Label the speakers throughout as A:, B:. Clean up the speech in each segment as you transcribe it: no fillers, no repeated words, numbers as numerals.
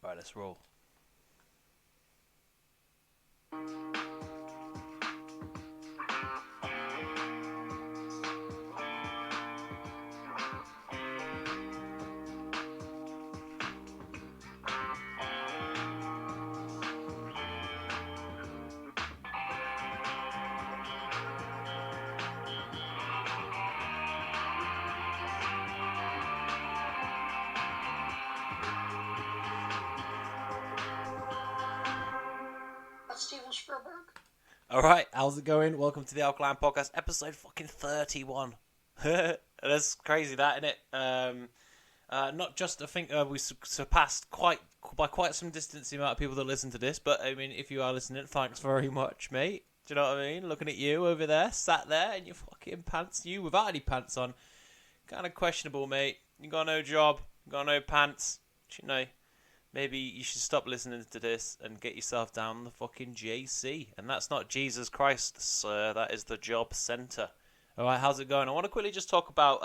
A: Alright, let's roll.
B: Steven Spielberg.
A: Alright, how's it going? Welcome to the Alkaline Podcast, episode fucking 31. That's crazy, that, innit? Not just, I think we surpassed by quite some distance the amount of people that listen to this, but I mean, if you are listening, thanks very much, mate. Do you know what I mean? Looking at you over there, sat there in your fucking pants, you without any pants on. Kind of questionable, mate. You got no job, you got no pants. You know, maybe you should stop listening to this and get yourself down the fucking JC. And that's not Jesus Christ, sir. That is the job centre. Alright, how's it going? I want to quickly just talk about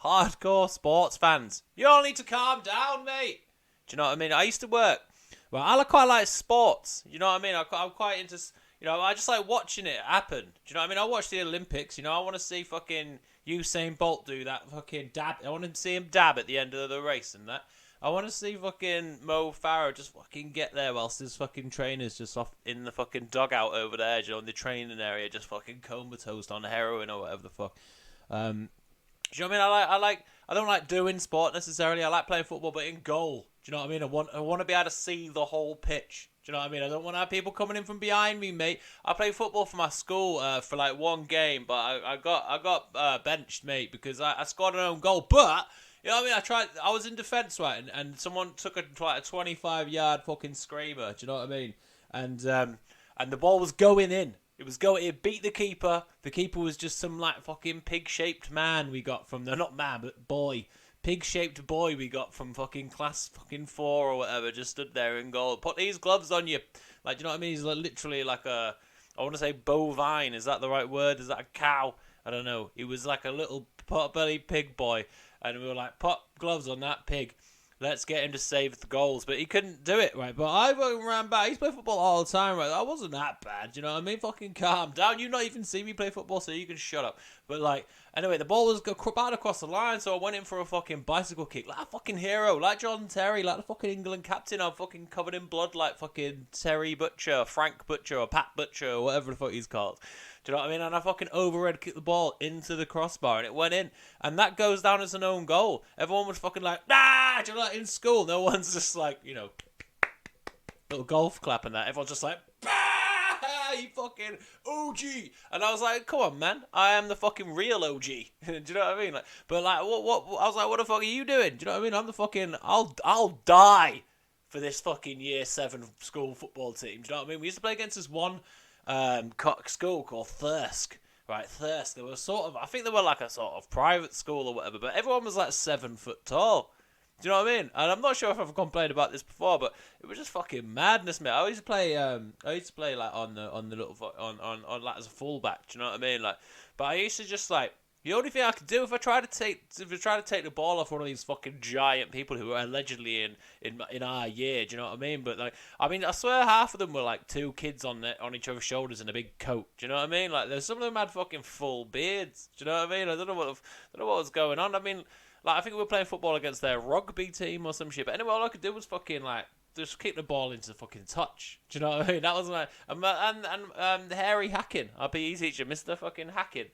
A: hardcore sports fans. You all need to calm down, mate. Do you know what I mean? I used to work. Well, I quite like sports. You know what I mean? I'm quite into... You know, I just like watching it happen. Do you know what I mean? I watch the Olympics. You know, I want to see fucking Usain Bolt do that fucking dab. I want to see him dab at the end of the race and that. I want to see fucking Mo Farah just fucking get there whilst his fucking trainer's just off in the fucking dugout over there, you know, in the training area, just fucking comatose on heroin or whatever the fuck. Do you know what I mean? I don't like doing sport necessarily. I like playing football, but in goal. Do you know what I mean? I want to be able to see the whole pitch. Do you know what I mean? I don't want to have people coming in from behind me, mate. I played football for my school for like one game, but I got benched, mate, because I scored an own goal. But you know what I mean? I was in defence, right, and someone took a 25-yard fucking screamer. Do you know what I mean? And the ball was going in. It beat the keeper. The keeper was just some like fucking pig-shaped man we got from the not man but boy. Pig-shaped boy we got from fucking class fucking 4 or whatever, just stood there in goal. Put these gloves on you. Like, do you know what I mean? He's literally like I want to say bovine. Is that the right word? Is that a cow? I don't know. He was like a little pot-bellied pig boy. And we were like, put gloves on that pig. Let's get him to save the goals. But he couldn't do it, right? But I ran back. He's played football all the time, right? I wasn't that bad, you know what I mean? Fucking calm down. You've not even seen me play football, so you can shut up. But, like, anyway, the ball was bad across the line, so I went in for a fucking bicycle kick. Like a fucking hero. Like John Terry. Like the fucking England captain. I'm fucking covered in blood like fucking Terry Butcher, Frank Butcher, or Pat Butcher, or whatever the fuck he's called. Do you know what I mean? And I fucking overhead kicked the ball into the crossbar and it went in. And that goes down as an own goal. Everyone was fucking like, nah! Do you know, like in school, no one's just like, you know, little golf clap and that. Everyone's just like, bah! You fucking OG. And I was like, come on, man. I am the fucking real OG. Do you know what I mean? Like, but like, what? I was like, what the fuck are you doing? Do you know what I mean? I'm the fucking, I'll die for this fucking year 7 school football team. Do you know what I mean? We used to play against this one school called Thirsk. Right, Thirsk. They were sort of, I think they were like a sort of private school or whatever, but everyone was like 7 foot tall. Do you know what I mean? And I'm not sure if I've complained about this before, but it was just fucking madness, mate. I used to play like on the little on like as a fullback. Do you know what I mean? Like, but I used to just like. The only thing I could do if I try to take the ball off one of these fucking giant people who are allegedly in our year, do you know what I mean? But like, I mean, I swear half of them were like 2 kids on each other's shoulders in a big coat. Do you know what I mean? Like, there's some of them had fucking full beards. Do you know what I mean? I don't know what was going on. I mean, like, I think we were playing football against their rugby team or some shit. But anyway, all I could do was fucking like just kick the ball into the fucking touch. Do you know what I mean? That was my and Harry Hacking, our PE teacher, Mr. fucking Hacking.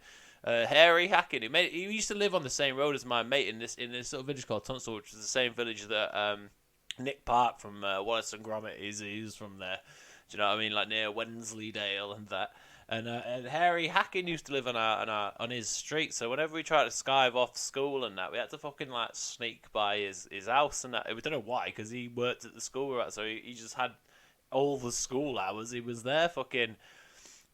A: Harry Hacking. He used to live on the same road as my mate in this sort of village called Tunstall, which is the same village that Nick Park from Wallace and Gromit is from there. Do you know what I mean? Like near Wensleydale and that. And Harry Hacking used to live on his street. So whenever we tried to skive off school and that, we had to fucking like sneak by his house and that. We don't know why, because he worked at the school we were at, so he just had all the school hours. He was there fucking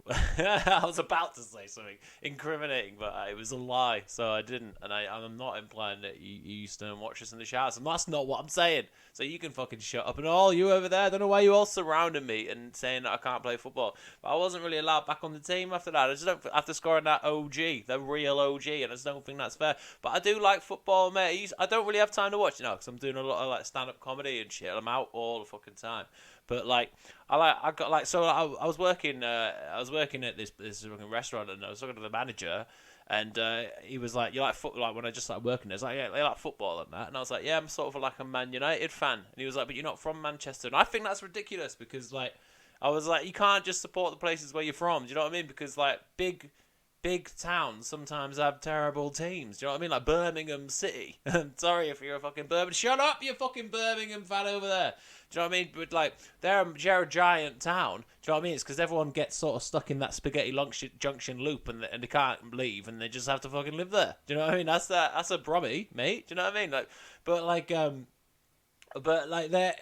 A: I was about to say something incriminating, but it was a lie, so I didn't. And I'm not implying that you used to watch us in the showers, and that's not what I'm saying. So you can fucking shut up. And all you over there, I don't know why you all surrounded me and saying that I can't play football. But I wasn't really allowed back on the team after that. I just don't, after scoring that OG, the real OG, and I just don't think that's fair. But I do like football, mate. I don't really have time to watch it now because I'm doing a lot of like stand-up comedy and shit. I'm out all the fucking time. But like, I was working at this fucking restaurant, and I was talking to the manager, and he was like, "You like football?" Like when I just started working, I was like, "Yeah, they like football and that," and I was like, "Yeah, I'm sort of like a Man United fan," and he was like, "But you're not from Manchester," and I think that's ridiculous because like, I was like, you can't just support the places where you're from. Do you know what I mean? Because like big towns sometimes have terrible teams. Do you know what I mean? Like Birmingham City. Sorry if you're a fucking Birmingham. Shut up, you fucking Birmingham fan over there. Do you know what I mean? But like, they're a giant town. Do you know what I mean? It's because everyone gets sort of stuck in that spaghetti junction loop, and they can't leave, and they just have to fucking live there. Do you know what I mean? That's a Brummy, mate. Do you know what I mean? Like,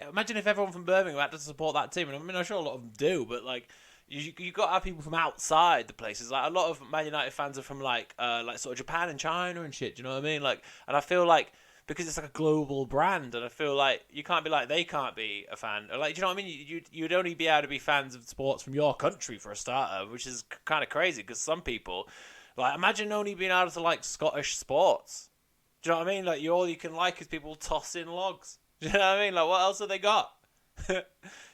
A: imagine if everyone from Birmingham had to support that team. And I mean, I'm sure a lot of them do, but like, you got to have people from outside the places. Like a lot of Man United fans are from like sort of Japan and China and shit. Do you know what I mean? Like, and I feel like because it's like a global brand, and I feel like you can't be like they can't be a fan. Or like, do you know what I mean? You'd only be able to be fans of sports from your country for a starter, which is kind of crazy because some people, like, imagine only being able to like Scottish sports. Do you know what I mean? Like, all you can like is people tossing logs. Do you know what I mean? Like, what else have they got?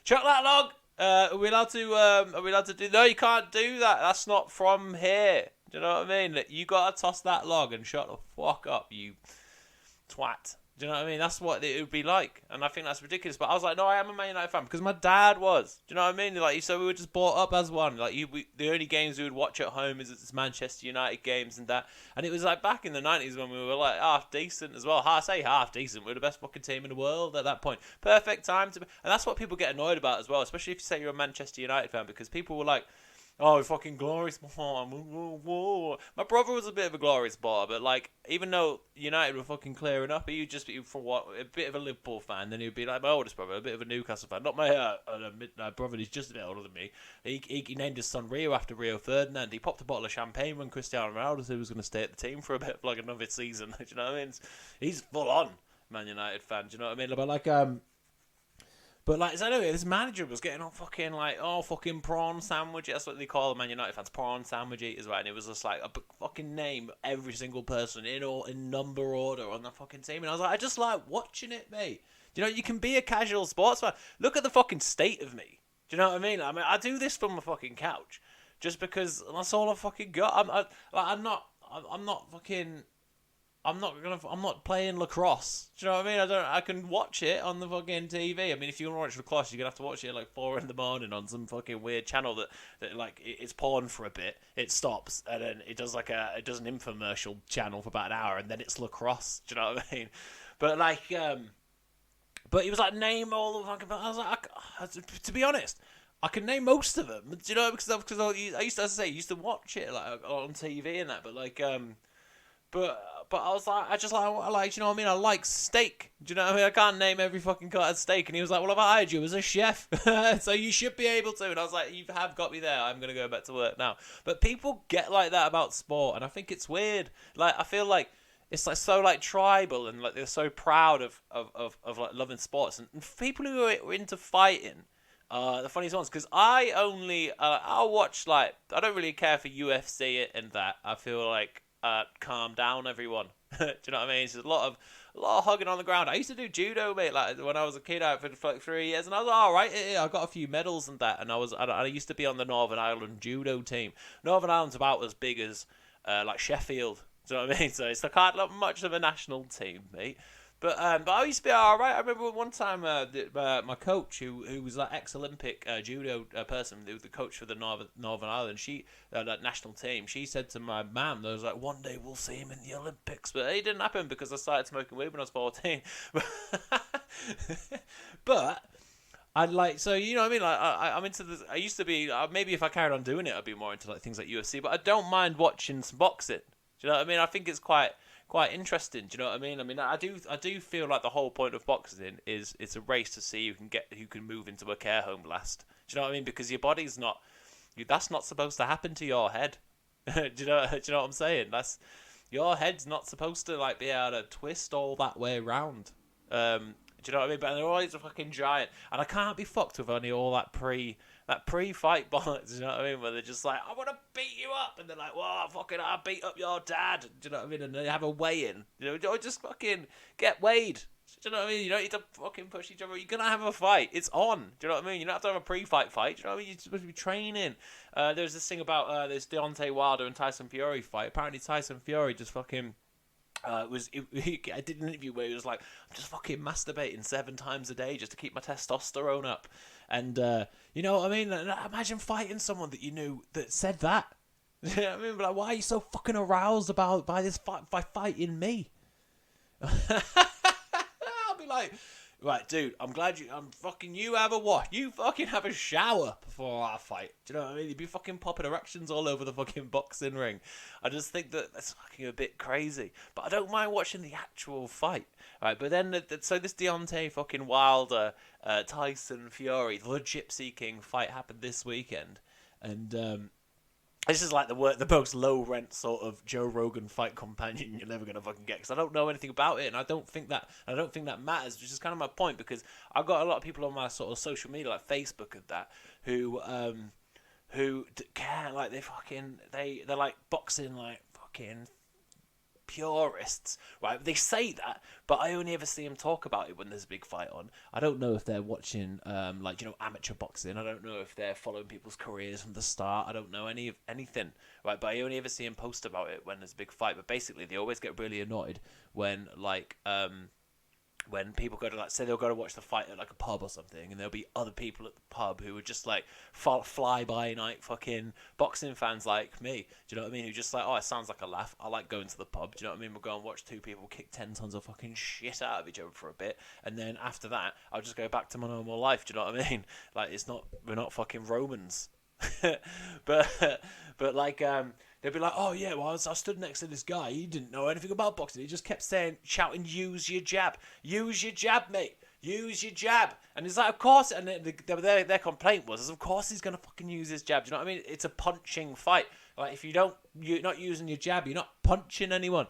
A: Chuck that log. Are we allowed to do? No, you can't do that. That's not from here. Do you know what I mean? You gotta toss that log and shut the fuck up, you twat. Do you know what I mean? That's what it would be like, and I think that's ridiculous. But I was like, no, I am a Man United fan because my dad was. Do you know what I mean? Like, so we were just brought up as one. Like, the only games we would watch at home is Manchester United games and that. And it was like back in the 90s when we were like half decent as well. I say half decent. We were the best fucking team in the world at that point. Perfect time to be, and that's what people get annoyed about as well, especially if you say you're a Manchester United fan, because people were like, oh, fucking glory sport. My brother was a bit of a glory sport, but like, even though United were fucking clearing up, he'd just be for what a bit of a Liverpool fan. Then he'd be like my oldest brother, a bit of a Newcastle fan. Not my brother, he's just a bit older than me. He named his son Rio after Rio Ferdinand. He popped a bottle of champagne when Cristiano Ronaldo said he was going to stay at the team for a bit, for like another season. Do you know what I mean? He's full on Man United fan. Do you know what I mean? But like, so anyway, this manager was getting on fucking like, oh, fucking prawn sandwich. That's what they call the Man United fans, prawn sandwich eaters, right? And it was just like a fucking name every single person in number order on the fucking team. And I was like, I just like watching it, mate. You know, you can be a casual sports fan. Look at the fucking state of me. Do you know what I mean? I mean, I do this from my fucking couch just because that's all I fucking got. I'm not playing lacrosse. Do you know what I mean? I can watch it on the fucking TV. I mean, if you want to watch lacrosse, you're gonna have to watch it at like 4 a.m. on some fucking weird channel that like it's pawn for a bit. It stops and then it does an infomercial channel for about an hour and then it's lacrosse. Do you know what I mean? But like, but he was like, name all the fucking. I was like, to be honest, I can name most of them. Do you know? Because I used to, as I say, used to watch it like on TV and that. But like, But I was like, I like, you know what I mean? I like steak. Do you know what I mean? I can't name every fucking cut of steak. And he was like, well, I've hired you as a chef, so you should be able to. And I was like, you have got me there. I'm going to go back to work now. But people get like that about sport, and I think it's weird. Like, I feel like it's like so like tribal, and like they're so proud of like loving sports. And people who are into fighting, the funniest ones, because I'll watch, like, I don't really care for UFC and that. I feel like, calm down, everyone. Do you know what I mean? It's just a lot of hugging on the ground. I used to do judo, mate. Like when I was a kid, I for like 3 years, and I was like, all right. I got a few medals and that, and I used to be on the Northern Ireland judo team. Northern Ireland's about as big as like Sheffield. Do you know what I mean? So it's not much of a national team, mate. But I used to be all right. I remember one time my coach, who was like ex-Olympic judo person, who was the coach for the Northern Ireland, that national team. She said to my mum, "There was like, one day we'll see him in the Olympics," but it didn't happen because I started smoking weed when I was 14. But I'd like, so you know what I mean? Like I'm into this. I used to be maybe if I carried on doing it, I'd be more into like things like UFC. But I don't mind watching some boxing. Do you know what I mean? I think it's quite interesting. Do you know what I mean? I mean, I do feel like the whole point of boxing is it's a race to see who can move into a care home last. Do you know what I mean? Because your That's not supposed to happen to your head. do you know what I'm saying? Your head's not supposed to like be able to twist all that way around. Do you know what I mean? But they're always a fucking giant, and I can't be fucked with only all that pre-fight bollocks. You know what I mean? Where they're just like, I want to beat you up, and they're like, well, fucking, I'll beat up your dad. Do you know what I mean? And they have a weigh-in. You know, just fucking get weighed. Do you know what I mean? You don't need to fucking push each other. You're gonna have a fight. It's on. Do you know what I mean? You don't have to have a pre-fight fight. Do you know what I mean? You're supposed to be training. There's this thing about this Deontay Wilder and Tyson Fury fight. Apparently, Tyson Fury just fucking. I did an interview where he was like, I'm just fucking masturbating 7 times a day just to keep my testosterone up. And, you know what I mean? Imagine fighting someone that you knew that said that. You know what I mean? But like, why are you so fucking aroused by this by fighting me? I'll be like, right, dude, you have a what? You fucking have a shower before our fight. Do you know what I mean? You'd be fucking popping erections all over the fucking boxing ring. I just think that's fucking a bit crazy. But I don't mind watching the actual fight. Right, but then, so this Deontay fucking Wilder, Tyson Fury, the Gypsy King fight happened this weekend. And, this is like the most low-rent sort of Joe Rogan fight companion you're never gonna fucking get, because I don't know anything about it, and I don't think that matters, which is kind of my point, because I've got a lot of people on my sort of social media, like Facebook and that, who care, like they're like boxing like fucking purists, right? They say that, but I only ever see them talk about it when there's a big fight on. I don't know if they're watching amateur boxing. I don't know if they're following people's careers from the start. I don't know anything, right? But I only ever see them post about it when there's a big fight. But basically, they always get really annoyed when when people go to, like, say they'll go to watch the fight at like a pub or something, and there'll be other people at the pub who are just like fly by night fucking boxing fans like me. Do you know what I mean? Who just like, oh, it sounds like a laugh. I like going to the pub. Do you know what I mean? We'll go and watch 2 people kick 10 tons of fucking shit out of each other for a bit, and then after that, I'll just go back to my normal life. Do you know what I mean? Like, we're not fucking Romans. but like they'd be like, oh yeah, well I stood next to this guy, he didn't know anything about boxing, he just kept shouting, use your jab, mate, use your jab. And it's like, of course, and their complaint was, of course he's gonna fucking use his jab. Do you know what I mean? It's a punching fight. Like, if you're not using your jab, you're not punching anyone.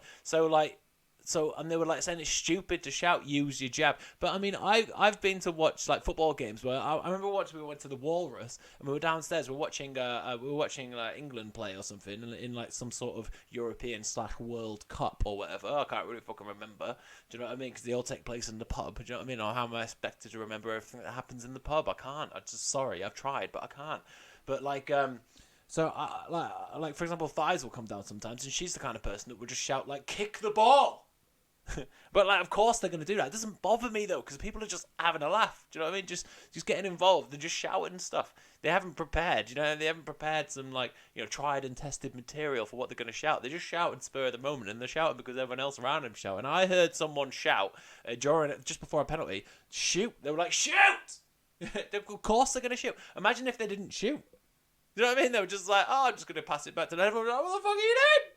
A: And they were like saying it's stupid to shout, use your jab. But I mean, I've been to watch like football games where I remember we went to the Walrus, and we were downstairs, we were watching like England play or something in like some sort of European/World Cup or whatever. I can't really fucking remember. Do you know what I mean? Because they all take place in the pub. Do you know what I mean? Or how am I expected to remember everything that happens in the pub? I can't. Sorry, I've tried, but I can't. But like so like for example, Thighs will come down sometimes, and she's the kind of person that would just shout like, kick the ball. But like, of course they're going to do that. It doesn't bother me though, because people are just having a laugh. Do you know what I mean? Just getting involved and just shouting and stuff. They haven't prepared. You know, they haven't prepared some like, you know, tried and tested material for what they're going to shout. They just shout and spur of the moment, and they're shouting because everyone else around them shouting. I heard someone shout just before a penalty, shoot. They were like, shoot. Of course they're going to shoot. Imagine if they didn't shoot. You know what I mean? They were just like, oh, I'm just going to pass it back to them. Everyone was like, what the fuck are you doing?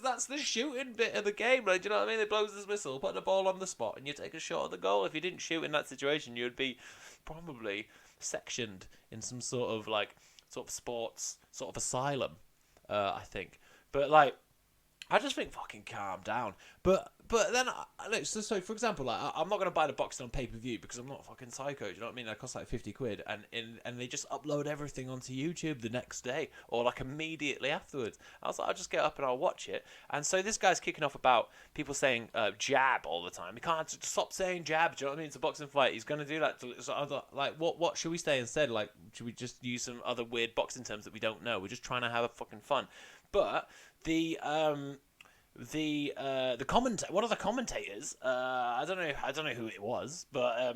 A: That's the shooting bit of the game, like, do you know what I mean? They blows this whistle, put the ball on the spot, and you take a shot at the goal. If you didn't shoot in that situation, you would be probably sectioned in some sort of sports sort of asylum, I think. But like, I just think fucking calm down. But then, look, so for example, like, I'm not going to buy the boxing on pay-per-view because I'm not fucking psycho, do you know what I mean? That costs like 50 quid, and they just upload everything onto YouTube the next day, or like immediately afterwards. I was like, I'll just get up and I'll watch it. And so this guy's kicking off about people saying jab all the time. He can't stop saying jab, do you know what I mean? It's a boxing fight. He's going to do that. Like, what should we say instead? Like, should we just use some other weird boxing terms that we don't know? We're just trying to have a fucking fun. But one of the commentators, I don't know who it was, but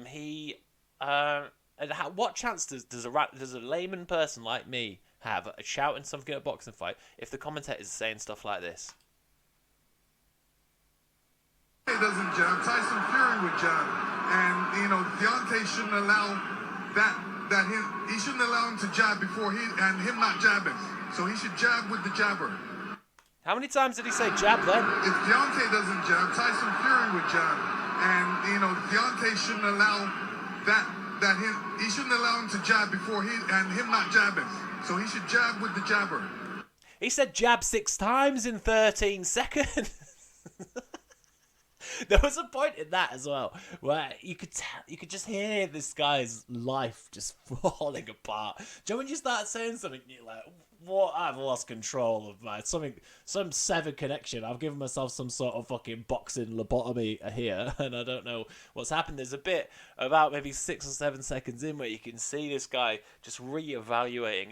A: what chance does a layman person like me have at shouting something at a boxing fight if the commentators are saying stuff like this?
B: He doesn't jab. Tyson Fury would jab, and you know Deontay shouldn't allow he shouldn't allow him to jab before him not jabbing. So he should jab with the jabber.
A: How many times did he say jab then?
B: If Deontay doesn't jab, Tyson Fury would jab, and you know Deontay shouldn't allow he shouldn't allow him to jab before him not jabbing. So he should jab with the jabber.
A: He said jab 6 times in 13 seconds. There was a point in that as well where you could just hear this guy's life just falling apart. Do you know when you start saying something, you're like, "What? I've lost control of some severed connection. I've given myself some sort of fucking boxing lobotomy here, and I don't know what's happened." There's a bit about maybe 6 or 7 seconds in where you can see this guy just reevaluating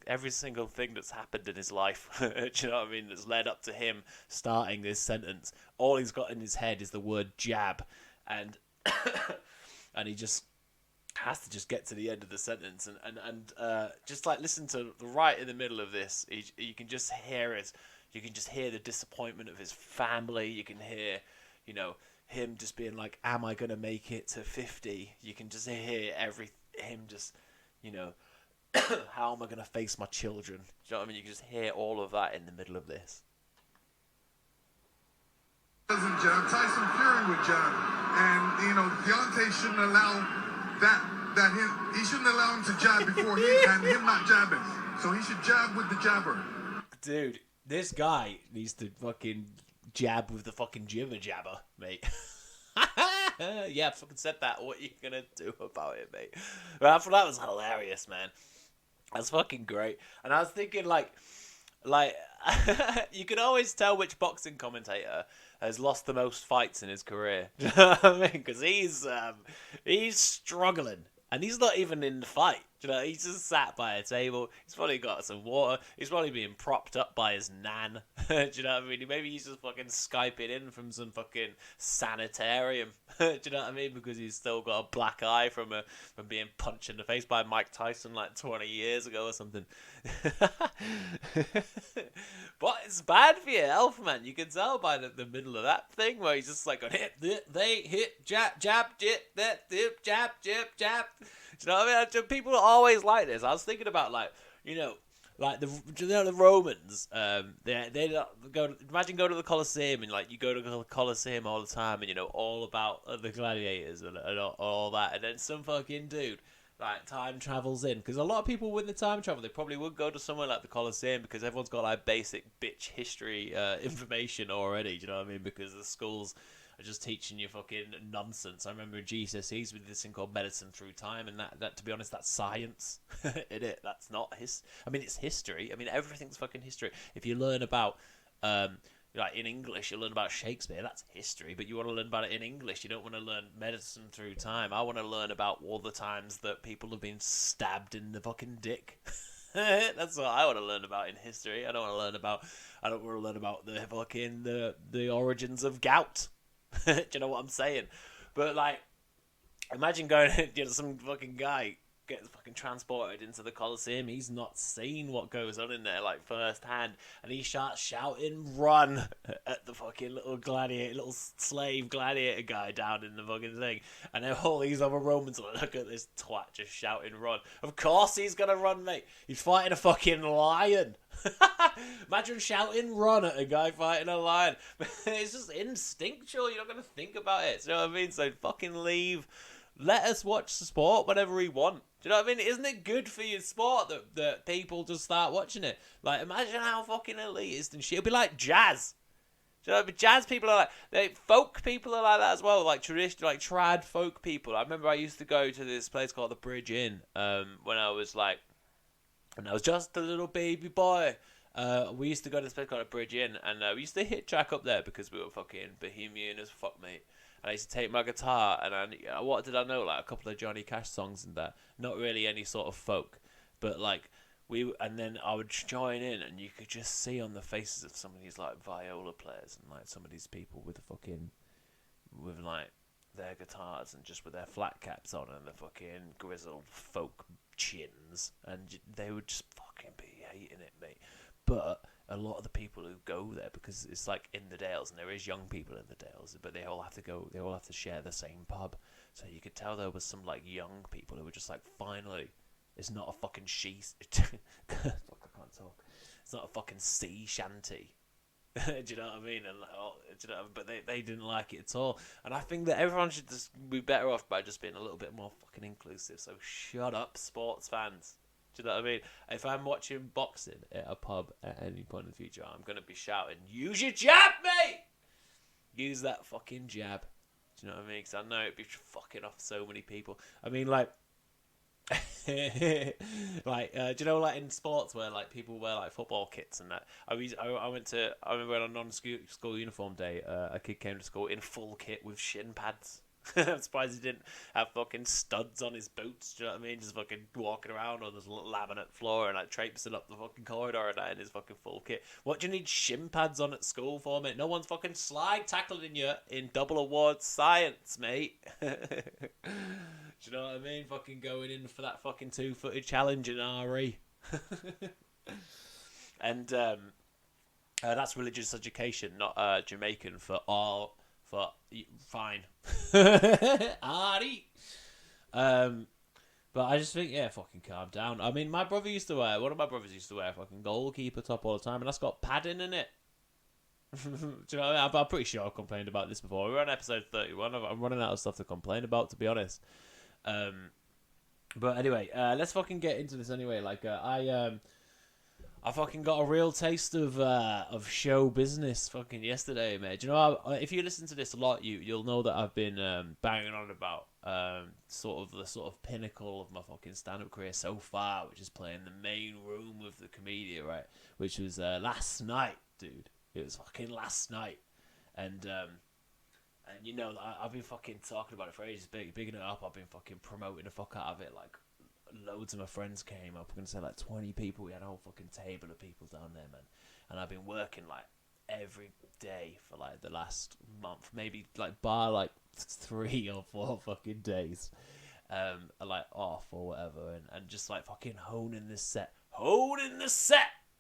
A: every single thing that's happened in his life. Do you know what I mean? That's led up to him starting this sentence. All he's got in his head is the word jab, and and he just has to just get to the end of the sentence and just like listen to right in the middle of this. You can just hear it. You can just hear the disappointment of his family. You can hear, him just being like, "Am I gonna make it to 50?" You can just hear him just, how am I gonna face my children? Do you know what I mean? You can just hear all of that in the middle of this.
B: Doesn't jab. Tyson Fury would jab, and Deontay shouldn't allow he shouldn't allow him to jab before him not jabbing. So he should jab with the jabber.
A: Dude, this guy needs to fucking jab with the fucking jibber jabber, mate. Yeah, I fucking said that. What are you gonna do about it, mate? But I thought that was hilarious, man. That's fucking great. And I was thinking, like, you can always tell which boxing commentator has lost the most fights in his career. Do you know what I mean? Because he's struggling. And he's not even in the fight. Do you know, he's just sat by a table. He's probably got some water. He's probably being propped up by his nan. Do you know what I mean? Maybe he's just fucking Skyping in from some fucking sanitarium. Do you know what I mean? Because he's still got a black eye from being punched in the face by Mike Tyson like 20 years ago or something. But it's bad for your health, man. You can tell by the middle of that thing where he's just like, hit, jab, dip, jab, jab. Do you know what I mean? People are always like this. I was thinking about the Romans. They imagine going to the Colosseum and like you go to the Colosseum all the time and all about the gladiators and all that, and then some fucking dude like time travels in, because a lot of people with the time travel, they probably would go to somewhere like the Colosseum because everyone's got like basic bitch history information already. Do you know what I mean? Because the schools are just teaching you fucking nonsense. I remember in GCSEs with this thing called medicine through time, and that to be honest, that's science. That's not it's history. I mean, everything's fucking history. If you learn about like in English, you learn about Shakespeare. That's history, but you want to learn about it in English. You don't want to learn medicine through time. I want to learn about all the times that people have been stabbed in the fucking dick. That's what I want to learn about in history. I don't want to learn about the fucking the origins of gout. Do you know what I'm saying? But like, imagine going, some fucking guy gets fucking transported into the Colosseum. He's not seen what goes on in there like firsthand, and he starts shouting "run" at the fucking little slave gladiator guy down in the fucking thing, and then all these other Romans are like, "Look at this twat just shouting "run." Of course he's gonna run, mate. He's fighting a fucking lion. Imagine shouting "run" at a guy fighting a lion. It's just instinctual. You're not gonna think about it. Do you know what I mean? So fucking leave. Let us watch the sport whenever we want. Do you know what I mean? Isn't it good for your sport that people just start watching it? Like, imagine how fucking elitist and shit. It'll be like jazz. Do you know what I mean? Jazz people are like, folk people are like that as well. Like traditional, like trad folk people. I remember I used to go to this place called the Bridge Inn when I was just a little baby boy. We used to go to this place called the Bridge Inn, and we used to hit track up there because we were fucking bohemian as fuck, mate. And I used to take my guitar, and what did I know? Like a couple of Johnny Cash songs and that. Not really any sort of folk, but like and then I would join in, and you could just see on the faces of some of these like viola players and like some of these people with like their guitars and just with their flat caps on and the fucking grizzled folk chins, and they would just fucking be hating it, mate. But a lot of the people who go there, because it's like in the Dales, and there is young people in the Dales, but they all have to share the same pub. So you could tell there was some like young people who were just like, finally, it's not a fucking fuck, I can't talk. It's not a fucking sea shanty. Do you know what I mean? And do you know? But they didn't like it at all. And I think that everyone should just be better off by just being a little bit more fucking inclusive. So shut up, sports fans. Do you know what I mean? If I'm watching boxing at a pub at any point in the future, I'm going to be shouting, use your jab, mate! Use that fucking jab. Do you know what I mean? Because I know it'd be fucking off so many people. I mean, like, like, do you know, like in sports where like people wear like football kits and that? I remember on a non-school uniform day, a kid came to school in full kit with shin pads. I'm surprised he didn't have fucking studs on his boots. Do you know what I mean? Just fucking walking around on this laminate floor and like traipsing up the fucking corridor and that in his fucking full kit. What do you need shin pads on at school for, mate? No one's fucking slide tackling you in double awards science, mate. Do you know what I mean? Fucking going in for that fucking 2-footed challenge in RE. And that's religious education, not Jamaican for all. For fine. Ari. But I just think, yeah, fucking calm down. I mean, one of my brothers used to wear a fucking goalkeeper top all the time, and that's got padding in it. Do you know what I mean? I'm pretty sure I've complained about this before. We're on episode 31. I'm running out of stuff to complain about, to be honest. But anyway, let's fucking get into this anyway. Like, I fucking got a real taste of show business fucking yesterday, mate. Do you know, if you listen to this a lot, you'll know that I've been banging on about sort of pinnacle of my fucking stand-up career so far, which is playing the main room with the comedian, right? Which was last night, dude. It was fucking last night, and you know, I've been fucking talking about it for ages, bigging it up. I've been fucking promoting the fuck out of it, like. Loads of my friends came up. I'm gonna say like 20 people. We had a whole fucking table of people down there, man. And I've been working like every day for like the last month, maybe like bar like 3 or 4 fucking days, like off or whatever, and just like fucking honing the set,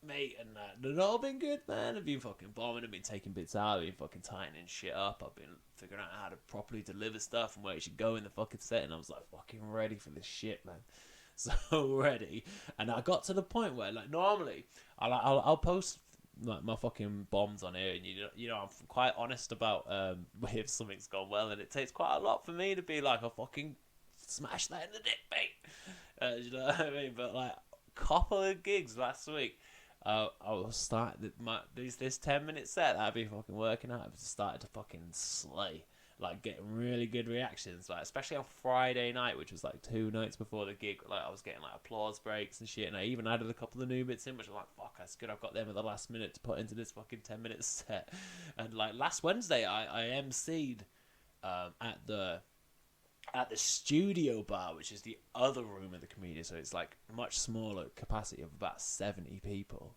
A: mate. And they've all been good, man. I've been fucking bombing. I've been taking bits out. I've been fucking tightening shit up. I've been figuring out how to properly deliver stuff and where it should go in the fucking set. And I was like fucking ready for this shit, man. So ready, and I got to the point where, like, normally I'll post like my fucking bombs on here, and you know I'm quite honest about if something's gone well, and it takes quite a lot for me to be like, I fucking smash that in the dick, mate. You know what I mean? But like, couple of gigs last week, I was starting this 10-minute set that I've been fucking working out. I've started to fucking slay. Like, getting really good reactions, like, especially on Friday night, which was like 2 nights before the gig. Like, I was getting like applause breaks and shit, and I even added a couple of new bits in, which I'm like, fuck, that's good. I've got them at the last minute to put into this fucking 10-minute set. And like last Wednesday, I MC'd at the studio bar, which is the other room of the comedian, so it's like much smaller capacity of about 70 people.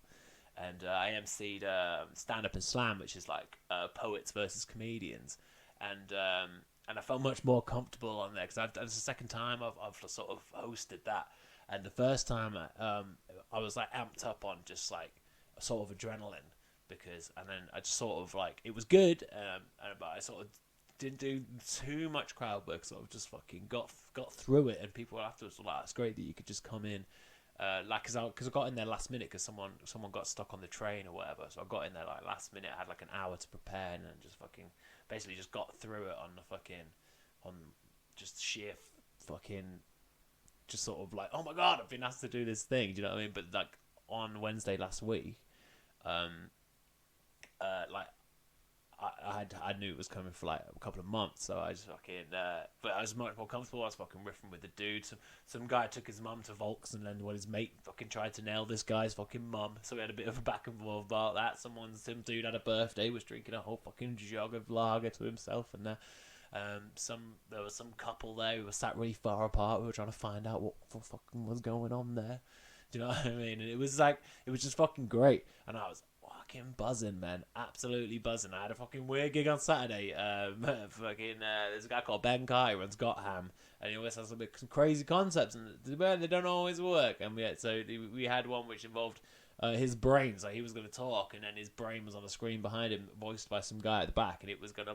A: And I MC'd Stand Up and Slam, which is like poets versus comedians. And I felt much more comfortable on there, because it's the second time I've sort of hosted that. And the first time I was like amped up on just like a sort of adrenaline, and then I just sort of like, it was good, but I sort of didn't do too much crowd work, sort of just fucking got through it. And people afterwards were like, it's great that you could just come in, like, because I got in there last minute because someone got stuck on the train or whatever, so I got in there like last minute. I had like an hour to prepare, and then just fucking basically just got through it on just sheer fucking, just sort of like, oh my god, I've been asked to do this thing, do you know what I mean? But like on Wednesday last week, like I knew it was coming for like a couple of months, so I just fucking, but I was much more comfortable. I was fucking riffing with the dude. Some guy took his mum to Volks, and then when his mate fucking tried to nail this guy's fucking mum, so we had a bit of a back and forth about that. Some dude had a birthday, was drinking a whole fucking jug of lager to himself, and there was some couple there who were sat really far apart. We were trying to find out what the fucking was going on there. Do you know what I mean? And it was just fucking great, and I was fucking buzzing, man, absolutely buzzing. I had a fucking weird gig on Saturday. There's a guy called Ben Kai, runs Got Ham, and he always has some crazy concepts, and they don't always work. And we had one which involved his brain, so he was going to talk, and then his brain was on the screen behind him, voiced by some guy at the back, and it was going to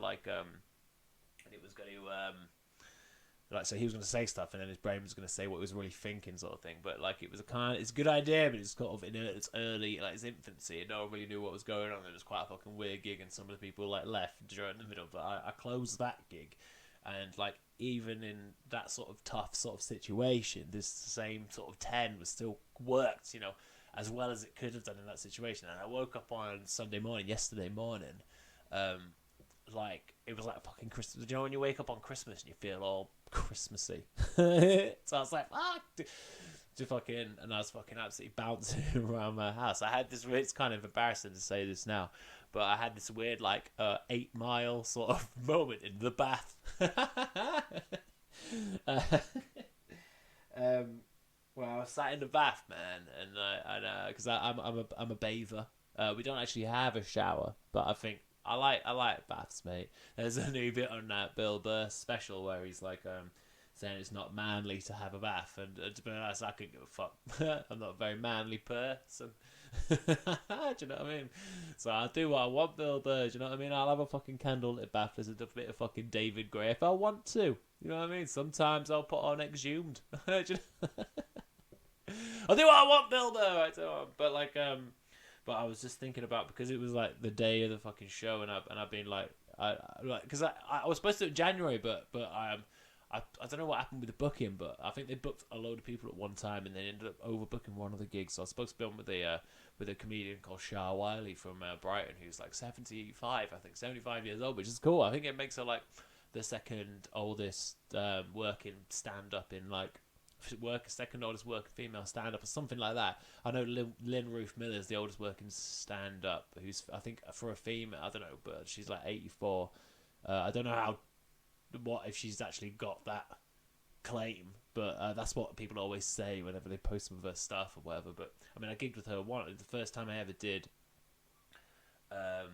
A: so he was going to say stuff, and then his brain was going to say what he was really thinking, sort of thing. But like, it's a good idea, but it's kind of in its early, like its infancy, and no one really knew what was going on. It was quite a fucking weird gig, and some of the people like left during the middle. But I closed that gig, And like even in that sort of tough sort of situation, this same sort of 10 was still worked, as well as it could have done in that situation. And I woke up on yesterday morning, like it was like fucking Christmas. When you wake up on Christmas and you feel all Christmassy? So I was like, fuck. And I was fucking absolutely bouncing around my house. I had this. It's kind of embarrassing to say this now, but I had this weird 8 mile sort of moment in the bath. Well, I was sat in the bath, man, and because I'm a bather. We don't actually have a shower, but I think I like baths, mate. There's a new bit on that Bill Burr special where he's like saying it's not manly to have a bath, and to be honest, I couldn't give a fuck. I'm not a very manly person. Do you know what I mean? So I'll do what I want, Bill Burr. Do you know what I mean? I'll have a fucking candlelit bath. There's a bit of fucking David Gray if I want to. You know what I mean? Sometimes I'll put on Exhumed. I'll do what I want, Bill Burr. I do. But I was just thinking about, because it was like the day of the fucking show, and I've been like, because I was supposed to do it in January, but I don't know what happened with the booking, but I think they booked a load of people at one time and they ended up overbooking one of the gigs. So I was supposed to be on with a comedian called Shah Wiley from Brighton, who's like 75 years old, which is cool. I think it makes her like the second oldest working stand-up in second oldest working female stand-up or something like that. I know Lynn Ruth Miller is the oldest working stand-up, who's, I think, for a female, I don't know, but she's like 84. I don't know if she's actually got that claim, but that's what people always say whenever they post some of her stuff or whatever. But I mean, I gigged with her the first time I ever did. I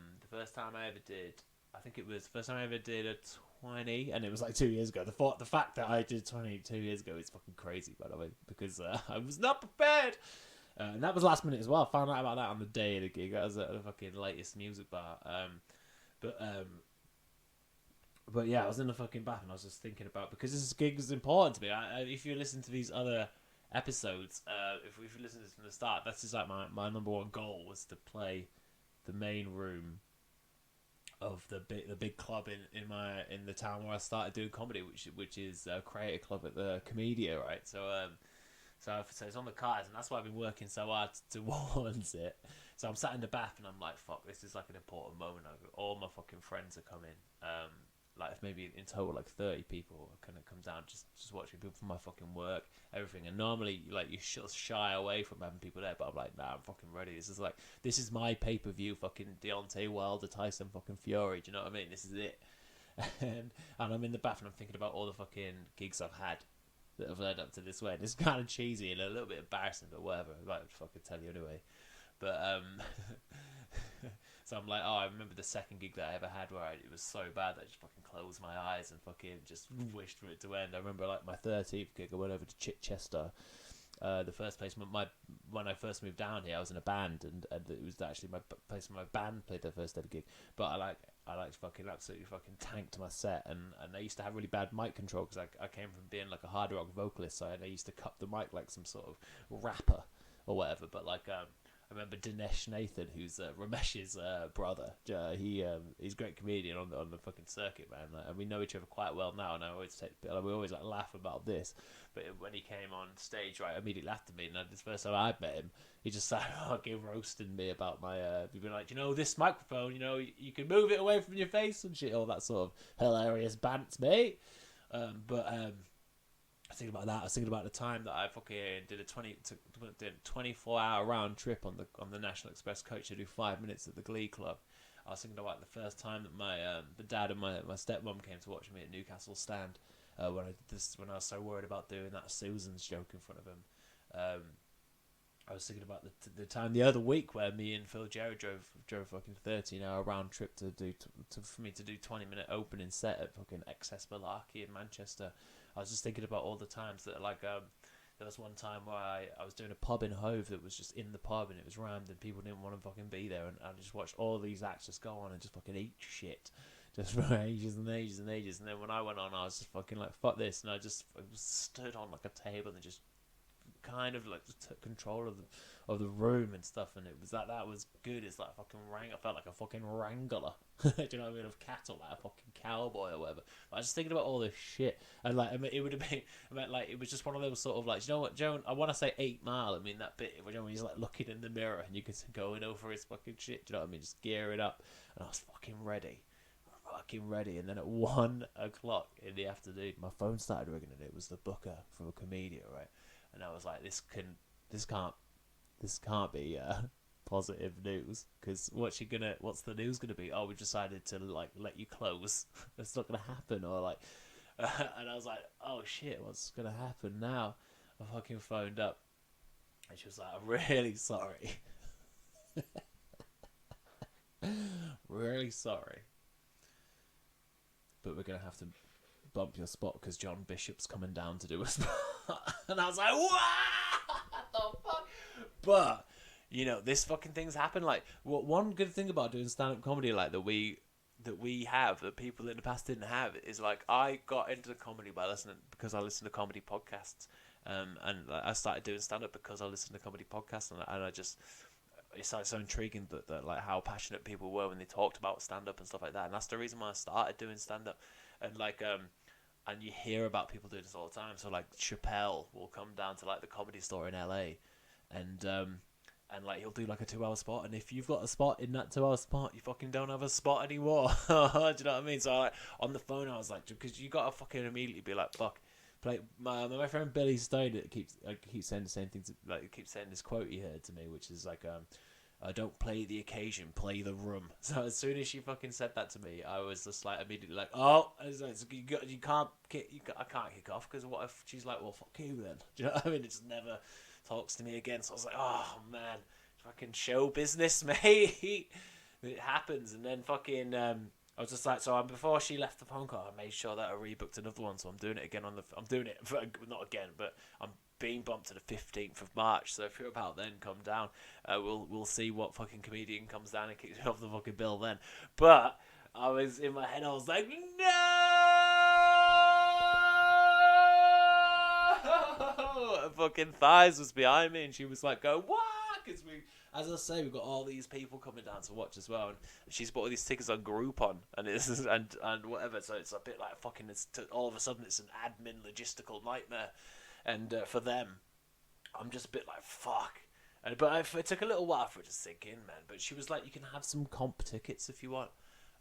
A: think it was the first time I ever did a 20, and it was like 2 years ago. The fact that I did 22 years ago is fucking crazy, by the way, because I was not prepared. And that was last minute as well. I found out about that on the day of the gig. That was at the fucking latest music bar. But yeah, I was in the fucking bath and I was just thinking about, because this gig is important to me. If you listen to these other episodes, if you listen to this from the start, that's just like my number one goal was to play the main room of the big club in the town where I started doing comedy, which is Creator Club at the Comedia, right? So it's on the cards, and that's why I've been working so hard towards it. So I'm sat in the bath and I'm like, fuck, this is like an important moment. All my fucking friends are coming. Like maybe in total like 30 people are gonna come down just watching people from my fucking work, everything. And normally like you shy away from having people there, but I'm like, nah, I'm fucking ready. This is my pay-per-view fucking Deontay Wilder Tyson fucking Fury. Do you know what I mean? This is it. And I'm in the bath and I'm thinking about all the fucking gigs I've had that have led up to this way. And it's kind of cheesy and a little bit embarrassing, but whatever. I might fucking tell you anyway. But so I'm like, I remember the second gig that I ever had where it was so bad that I just fucking closed my eyes and fucking just wished for it to end. I remember like my 13th gig, I went over to Chichester, the first place. When I first moved down here, I was in a band, and it was actually my place where my band played their first ever gig. But I fucking absolutely fucking tanked my set, and I used to have really bad mic control because I came from being like a hard rock vocalist, so I used to cup the mic like some sort of rapper or whatever. But I remember Dinesh Nathan, who's Ramesh's brother. He's a great comedian on the fucking circuit, man. And we know each other quite well now. And we always like laugh about this. But when he came on stage, right, immediately laughed at me. And this first time I met him, he just started fucking roasting me about my. He'd been like, this microphone, you can move it away from your face and shit, all that sort of hilarious bants, mate. I was thinking about that. I was thinking about the time that I fucking did a 24-hour round trip on the National Express coach to do 5 minutes at the Glee Club. I was thinking about the first time that my the dad and my stepmom came to watch me at Newcastle Stand when I was so worried about doing that Susan's joke in front of him. I was thinking about the time the other week where me and Phil Jarrett drove fucking 13-hour round trip for me to do 20-minute opening set at fucking Excess Malarkey in Manchester. I was just thinking about all the times that there was one time where I was doing a pub in Hove that was just in the pub and it was rammed and people didn't want to fucking be there, and I just watched all these acts just go on and just fucking eat shit just for ages and ages and ages. And then when I went on, I was just fucking like, fuck this, and I just stood on like a table and just kind of like just took control of the room and stuff, and it was that was good. It's like I felt like a fucking wrangler. Do you know what I mean? Of cattle, like a fucking cowboy or whatever. But I was just thinking about all this shit, and like, I mean, it would have been, I mean, like, it was just one of those sort of like, you know what, Joe? I want to say 8 Mile. I mean, that bit, you know, when he's like looking in the mirror and you can see going over his fucking shit. Do you know what I mean? Just gearing up, and I was fucking ready. And then at 1 o'clock in the afternoon, my phone started ringing, and it was the booker from a comedian, right? And I was like, this can't be positive news, because what's the news gonna be? Oh, we decided to like let you close. It's not gonna happen, or like, and I was like, oh shit, what's gonna happen now? I fucking phoned up, and she was like, I'm really sorry, really sorry, but we're gonna have to bump your spot because John Bishop's coming down to do a spot. And I was like, what the fuck? But, you know, this fucking thing's happened. Like, one good thing about doing stand-up comedy, like, that we have, that people in the past didn't have, is, like, I got into comedy because I listened to comedy podcasts. And like, I started doing stand-up because I listened to comedy podcasts, and I just... It's like so intriguing that like how passionate people were when they talked about stand-up and stuff like that. And that's the reason why I started doing stand-up. And, like, and you hear about people doing this all the time. So like Chappelle will come down to like the Comedy Store in LA, and like he'll do like a 2-hour spot. And if you've got a spot in that 2-hour spot, you fucking don't have a spot anymore. Do you know what I mean? So like on the phone, I was like, because you gotta fucking immediately be like, fuck. Like my friend Billy Stone keeps saying the same thing. Keeps saying this quote he heard to me, which is like, don't play the occasion, play the room. So as soon as she fucking said that to me, I was just like immediately like, oh, I was like, I can't kick off, because what if she's like, well, fuck you then? Do you know what I mean? It just never talks to me again. So I was like, oh man, fucking show business, mate. It happens, and then fucking I was just like, so before she left the phone call, I made sure that I rebooked another one. So I'm doing it again I'm doing it not again, but I'm being bumped to the 15th of March. So if you're about then, come down. We'll see what fucking comedian comes down and kicks me off the fucking bill then. But I was in my head, I was like, no! And fucking Thighs was behind me, and she was like, go, what? Because as I say, we've got all these people coming down to watch as well, and she's bought all these tickets on Groupon, and and whatever. So it's a bit like fucking. All of a sudden, it's an admin logistical nightmare, and for them, I'm just a bit like fuck. But it took a little while for it to sink in, man. But she was like, you can have some comp tickets if you want,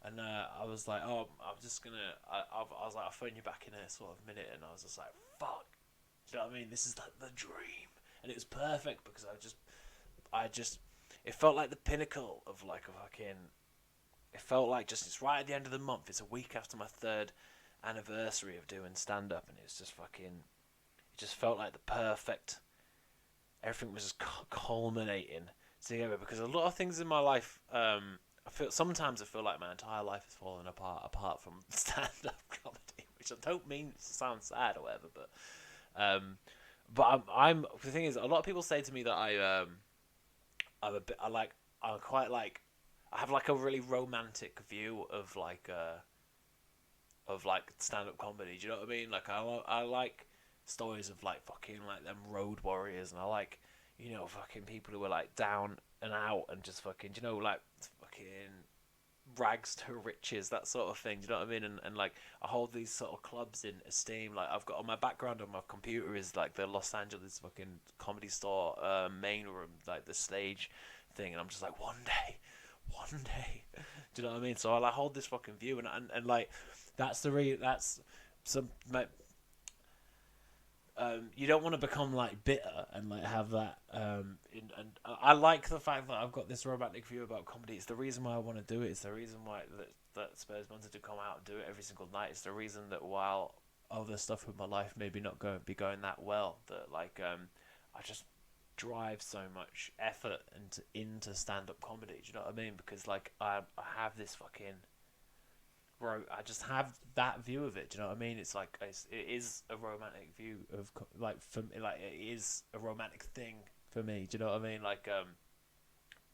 A: and I was like, oh, I'm just gonna. I was like, I'll phone you back in a sort of minute, and I was just like, fuck. Do you know what I mean? This is like the dream, and it was perfect because it felt like the pinnacle of like a fucking. It felt like it's right at the end of the month. It's a week after my 3rd anniversary of doing stand up, and it's just fucking. It just felt like the perfect. Everything was just culminating together, because a lot of things in my life. Sometimes I feel like my entire life has fallen apart from stand up comedy, which I don't mean to sound sad or whatever, but I'm the thing is, a lot of people say to me that I have like a really romantic view of like stand-up comedy. Do you know what I mean? Like I like stories of like fucking like them road warriors, and I like, you know, fucking people who are like down and out and just fucking, you know, like fucking rags to riches, that sort of thing. Do you know what I mean? And like I hold these sort of clubs in esteem. Like I've got on my background on my computer is like the Los Angeles fucking Comedy Store main room, like the stage thing, and I'm just like, one day. Do you know what I mean? So I like hold this fucking view, and like that's some like, you don't want to become like bitter and like have that and I like the fact that I've got this romantic view about comedy. It's the reason why I want to do it. It's the reason why that Spurs wanted to come out and do it every single night. It's the reason that while other stuff with my life maybe not going that well, that like I just drive so much effort into stand-up comedy. Do you know what I mean? Because like I have this fucking I just have that view of it. Do you know what I mean? It's like it is a romantic view of like for me, like it is a romantic thing for me. Do you know what I mean? Like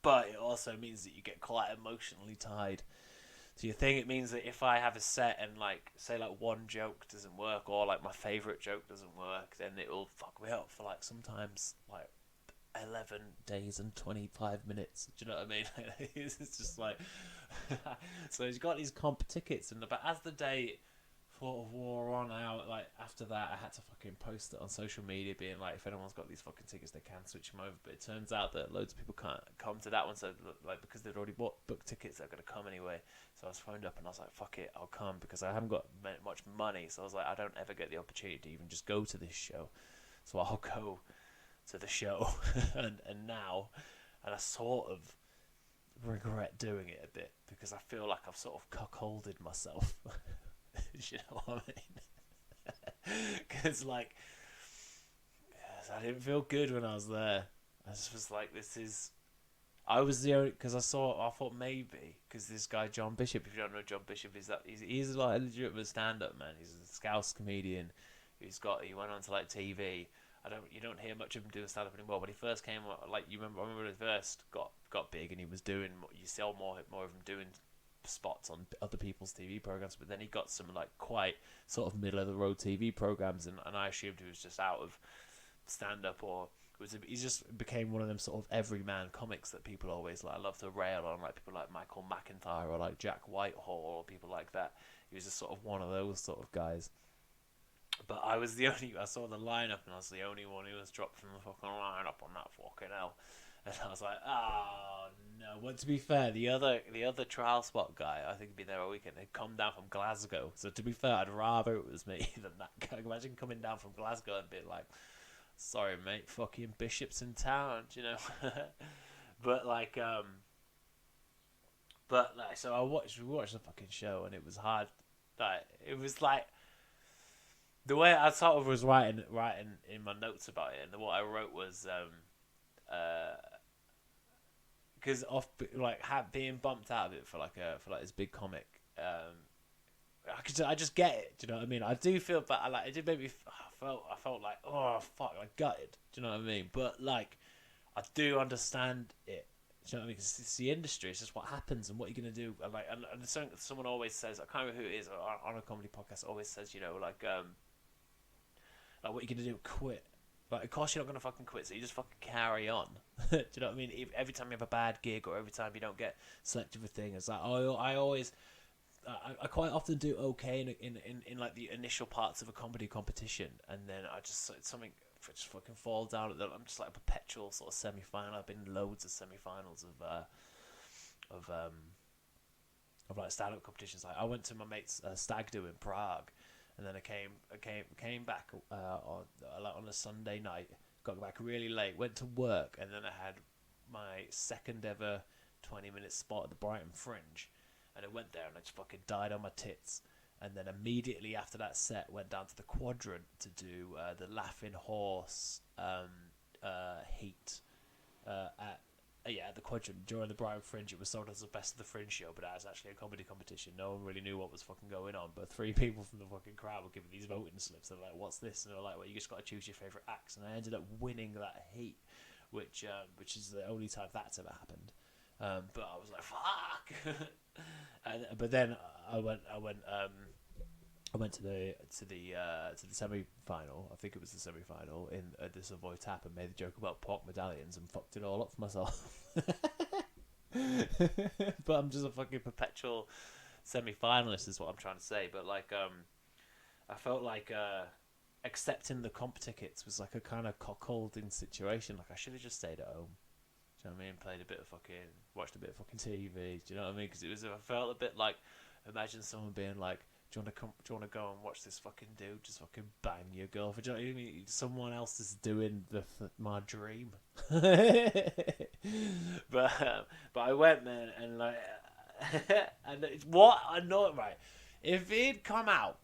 A: but it also means that you get quite emotionally tied Do you think it means that if I have a set and like say like one joke doesn't work or like my favorite joke doesn't work, then it'll fuck me up for like sometimes like 11 days and 25 minutes. Do you know what I mean? It's just like so he's got these comp tickets, and but as the day sort of wore on out, like after that I had to fucking post it on social media being like, if anyone's got these fucking tickets they can switch them over. But it turns out that loads of people can't come to that one, so like because they'd already booked tickets, they're going to come anyway. So I was phoned up and I was like, fuck it, I'll come, because I haven't got much money. So I was like, I don't ever get the opportunity to even just go to this show, so I'll go to the show. and now, and I sort of regret doing it a bit, because I feel like I've sort of cuckolded myself. You know what I mean? Because like, I didn't feel good when I was there. I just was like, I was the only, because I thought maybe, because this guy John Bishop, if you don't know John Bishop, he's like a legitimate stand-up man. He's a Scouse comedian. He went on to like TV. You don't hear much of him doing stand-up anymore. But he first came, like I remember when he first got big, and he was doing, you saw more of him doing spots on other people's TV programs. But then he got some like quite sort of middle of the road TV programs, and I assumed he was just out of stand-up, or he just became one of them sort of everyman comics that people always like. I love to rail on, like people like Michael McIntyre or like Jack Whitehall or people like that. He was just sort of one of those sort of guys. But I saw the lineup, and I was the only one who was dropped from the fucking lineup on that fucking hell. And I was like, oh no. Well, to be fair, the other trial spot guy, I think he'd been there all weekend, had come down from Glasgow. So to be fair, I'd rather it was me than that guy. Imagine coming down from Glasgow and being like, sorry mate, fucking Bishop's in town, you know. But so we watched the fucking show, and it was hard. Like, it was like, the way I sort of was writing in my notes about it, and what I wrote was, because being bumped out of it for like this big comic, I just get it. Do you know what I mean? I do feel bad. Like, it did make me. I felt like, oh fuck, like gutted. Do you know what I mean? But like, I do understand it. Do you know what I mean? Because it's the industry. It's just what happens and what you're gonna do. And like, and someone always says, I can't remember who it is on a comedy podcast. Always says, you know, like what you're gonna do? Quit. Like, of course you're not gonna fucking quit. So you just fucking carry on. Do you know what I mean? Every time you have a bad gig, or every time you don't get selected for things, it's like, I quite often do okay in like the initial parts of a comedy competition, and then something just fucking fall down. I'm just like a perpetual sort of semi-final. I've been in loads of semi-finals of like stand-up competitions. Like, I went to my mate's stag do in Prague, and then I came back on a Sunday night. Got back really late. Went to work, and then I had my second ever 20-minute spot at the Brighton Fringe. And I went there and I just fucking died on my tits. And then immediately after that set, went down to the Quadrant to do the Laughing Horse heat at the Quadrant during the Brighton Fringe. It was sold as the Best of the Fringe show, but that was actually a comedy competition. No one really knew what was fucking going on, but 3 people from the fucking crowd were giving these voting slips. They're like, "What's this?" And they're like, "Well, you just got to choose your favourite acts." And I ended up winning that heat, which is the only time that's ever happened. But I was like, "Fuck." But then I went to the semi-final. I think it was the semi-final in the Savoy Tap, and made the joke about pork medallions and fucked it all up for myself. But I'm just a fucking perpetual semi-finalist, is what I'm trying to say. But like, I felt like accepting the comp tickets was like a kind of cockholding situation. Like, I should have just stayed at home. Do you know what I mean? Watched a bit of fucking TV. Do you know what I mean? Because I felt a bit like, imagine someone being like, do you want to go and watch this fucking dude just fucking bang your girlfriend? Do you know what I mean? Someone else is doing my dream. But I went, man, and like, and what I know, right? If he'd come out,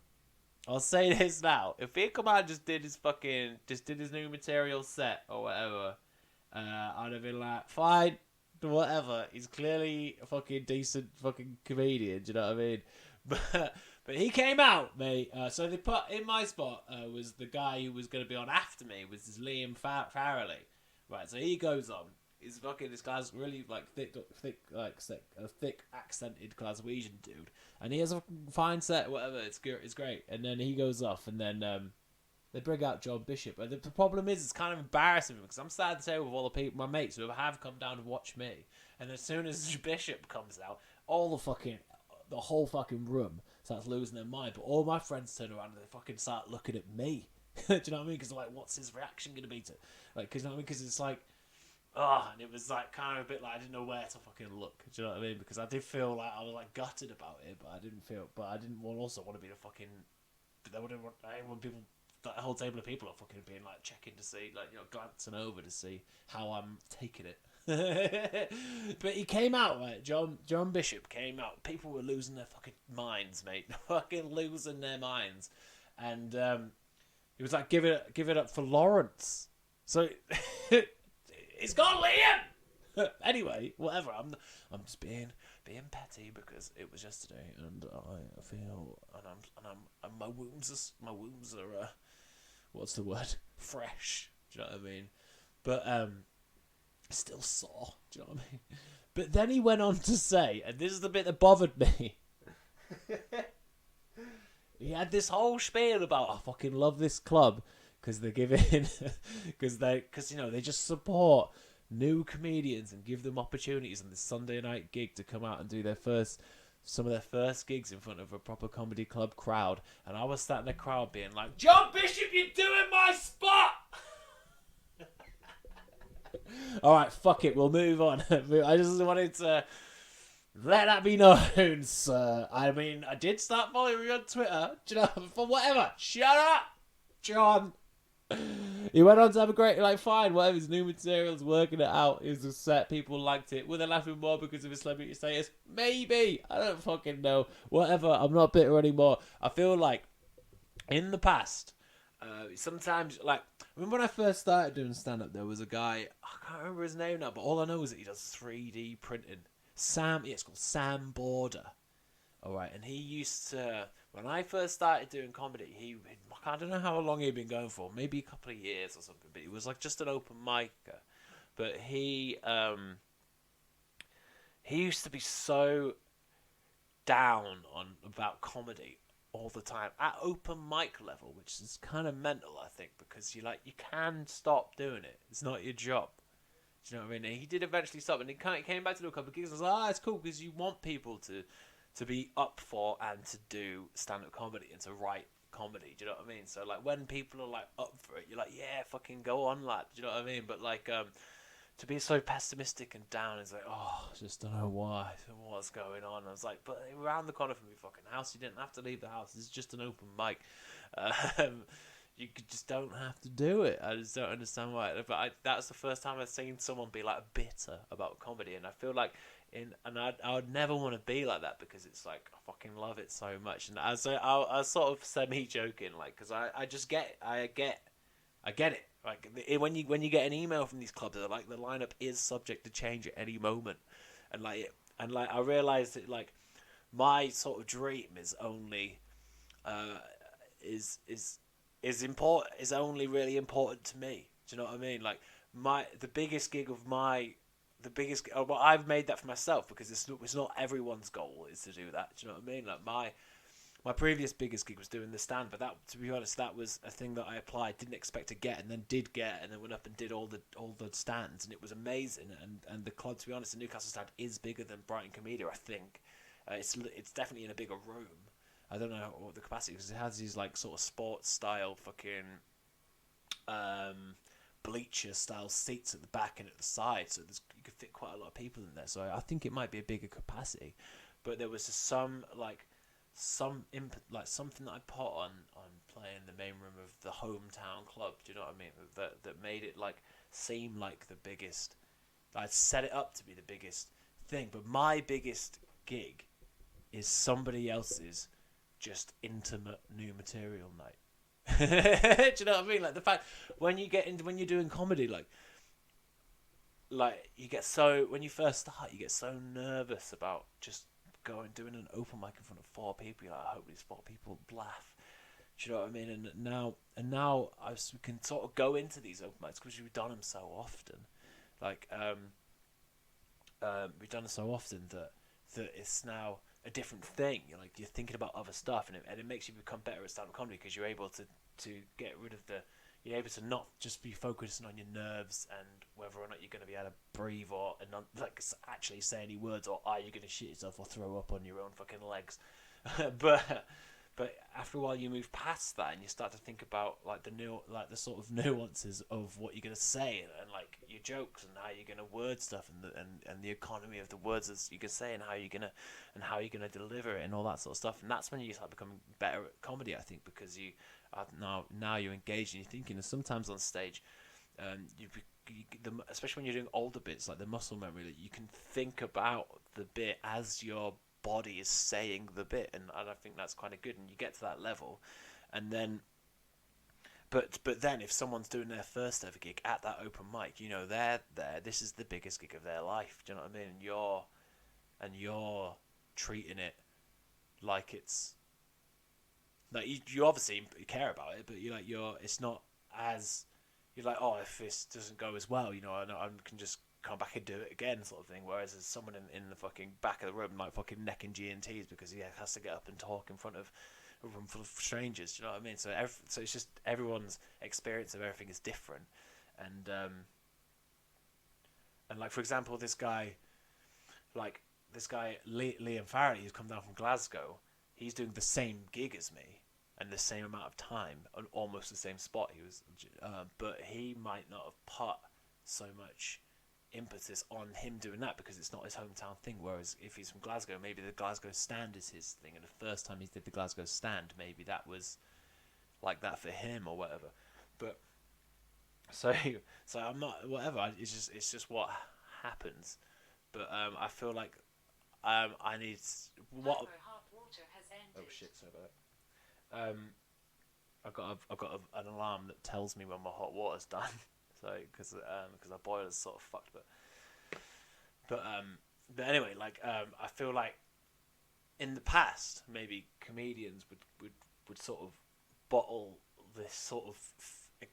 A: I'll say this now: if he'd come out and just did his new material set or whatever, I'd have been like, fine, whatever. He's clearly a fucking decent fucking comedian. Do you know what I mean? But he came out, mate. So they put in my spot was the guy who was going to be on after me, was this Liam Farrelly. Right, so he goes on. He's fucking this guy's really like thick accented Glaswegian dude, and he has a fine set, whatever. It's great. And then he goes off, and then they bring out John Bishop. And the problem is, it's kind of embarrassing because I'm sad to say with all the people, my mates who have come down to watch me, and as soon as Bishop comes out, the whole fucking room starts losing their mind. But all my friends turn around and they fucking start looking at me. Do you know what I mean? Because like, what's his reaction going to be to, like, because you know what I mean? Because it's like, and it was like kind of a bit like I didn't know where to fucking look. Do you know what I mean? Because I did feel like I was like gutted about it, but I didn't also want to be the fucking. I wouldn't want people. That whole table of people are fucking being like checking to see, like, you know, glancing over to see how I'm taking it. But he came out, right? John Bishop came out. People were losing their fucking minds, mate. Fucking losing their minds, and he was like, "Give it up for Lawrence." So. It's got Liam. Anyway, whatever. I'm just being petty because it was yesterday, and I feel and my wounds are what's the word? Fresh. Do you know what I mean? But still sore. Do you know what I mean? But then he went on to say, and this is the bit that bothered me. He had this whole spiel about I fucking love this club. Because they're giving, because you know they just support new comedians and give them opportunities on this Sunday night gig to come out and do some of their first gigs in front of a proper comedy club crowd. And I was sat in the crowd being like, "John Bishop, you're doing my spot." All right, fuck it, we'll move on. I just wanted to let that be known, sir. I mean, I did start following you on Twitter. Do you know, for whatever. Shut up, John. He went on to have a great, like, fine, whatever, his new material's working it out. It was a set, people liked it. Were they laughing more because of his celebrity status? Maybe. I don't fucking know. Whatever, I'm not bitter anymore. I feel like, in the past, sometimes, like, I remember when I first started doing stand-up, there was a guy, I can't remember his name now, but all I know is that he does 3D printing. It's called Sam Border. Alright, and he used to, when I first started doing comedy, I don't know how long he'd been going for, maybe a couple of years or something, but he was like just an open micer. But he used to be so down about comedy all the time at open mic level, which is kind of mental, I think, because you can stop doing it. It's not your job. Do you know what I mean? And he did eventually stop, and he came back to do a couple of gigs. I was like, it's cool because you want people to be up for and to do stand-up comedy and to write comedy. Do you know what I mean? So, like, when people are, like, up for it, you're like, yeah, fucking go on, lad. Do you know what I mean? But, like, to be so pessimistic and down is like, oh, I just don't know what's going on. I was like, but around the corner from your fucking house, you didn't have to leave the house. It's just an open mic. You just don't have to do it. I just don't understand why. But that's the first time I've seen someone be, like, bitter about comedy, and I feel like I would never want to be like that because it's like I fucking love it so much. And I was sort of semi-joking, like, because I get it. Like, when you get an email from these clubs, they're like, the lineup is subject to change at any moment, and I realized that, like, my sort of dream is only is only really important to me. Do you know what I mean? Like, the biggest gig of well, I've made that for myself because it's not everyone's goal is to do that. Do you know what I mean? Like, my previous biggest gig was doing the stand, but that, to be honest, that was a thing that I applied, didn't expect to get, and then did get, and then went up and did all the stands, and it was amazing. And the club, to be honest, the Newcastle stand is bigger than Brighton Comedia, I think. It's definitely in a bigger room. I don't know what the capacity is, because it has these, like, sort of sports style fucking bleacher style seats at the back and at the side, so you could fit quite a lot of people in there. So I think it might be a bigger capacity, but there was just something that I put on playing the main room of the hometown club. Do you know what I mean? That made it, like, seem like the biggest. I'd set it up to be the biggest thing, but my biggest gig is somebody else's just intimate new material night. Do you know what I mean? Like, the fact when you're doing comedy, like you get so, when you first start, you get so nervous about just doing an open mic in front of 4 people. You're like, I hope these 4 people laugh. Do you know what I mean? And now we can sort of go into these open mics because we've done them so often. Like we've done it so often that it's now a different thing. You're thinking about other stuff, and it makes you become better at stand-up comedy because you're able to get rid of the. You're able to not just be focusing on your nerves and whether or not you're going to be able to breathe or actually say any words, or are you going to shit yourself or throw up on your own fucking legs. But after a while you move past that and you start to think about the sort of nuances of what you're going to say and like your jokes and how you're going to word stuff and the economy of the words as you can say and how you're going to deliver it and all that sort of stuff. And that's when you start becoming better at comedy, I think, because you are now you're engaged and you're thinking. And sometimes on stage, especially when you're doing older bits like the muscle memory, that you can think about the bit as your body is saying the bit, and I think that's kind of good. And you get to that level, and then but then if someone's doing their first ever gig at that open mic, they're there, this is the biggest gig of their life, do you know what I mean? And you're treating it like it's like you obviously care about it, but it's not as you're like, oh, if this doesn't go as well, I can just come back and do it again, sort of thing. Whereas there's someone in the fucking back of the room, like fucking necking G&Ts because he has to get up and talk in front of a room full of strangers. Do you know what I mean? So it's just everyone's experience of everything is different, and like for example, this guy Liam Farrelly, who's come down from Glasgow, he's doing the same gig as me and the same amount of time on almost the same spot. But he might not have put so much impetus on him doing that because it's not his hometown thing. Whereas if he's from Glasgow, maybe the Glasgow stand is his thing, and the first time he did the Glasgow stand, maybe that was like that for him or whatever. But so I'm not whatever. It's just what happens. But I feel like I need what. Oh shit! Sorry about that. I've got an alarm that tells me when my hot water's done. So because our boiler's sort of fucked, but anyway, I feel like in the past maybe comedians would sort of bottle this sort of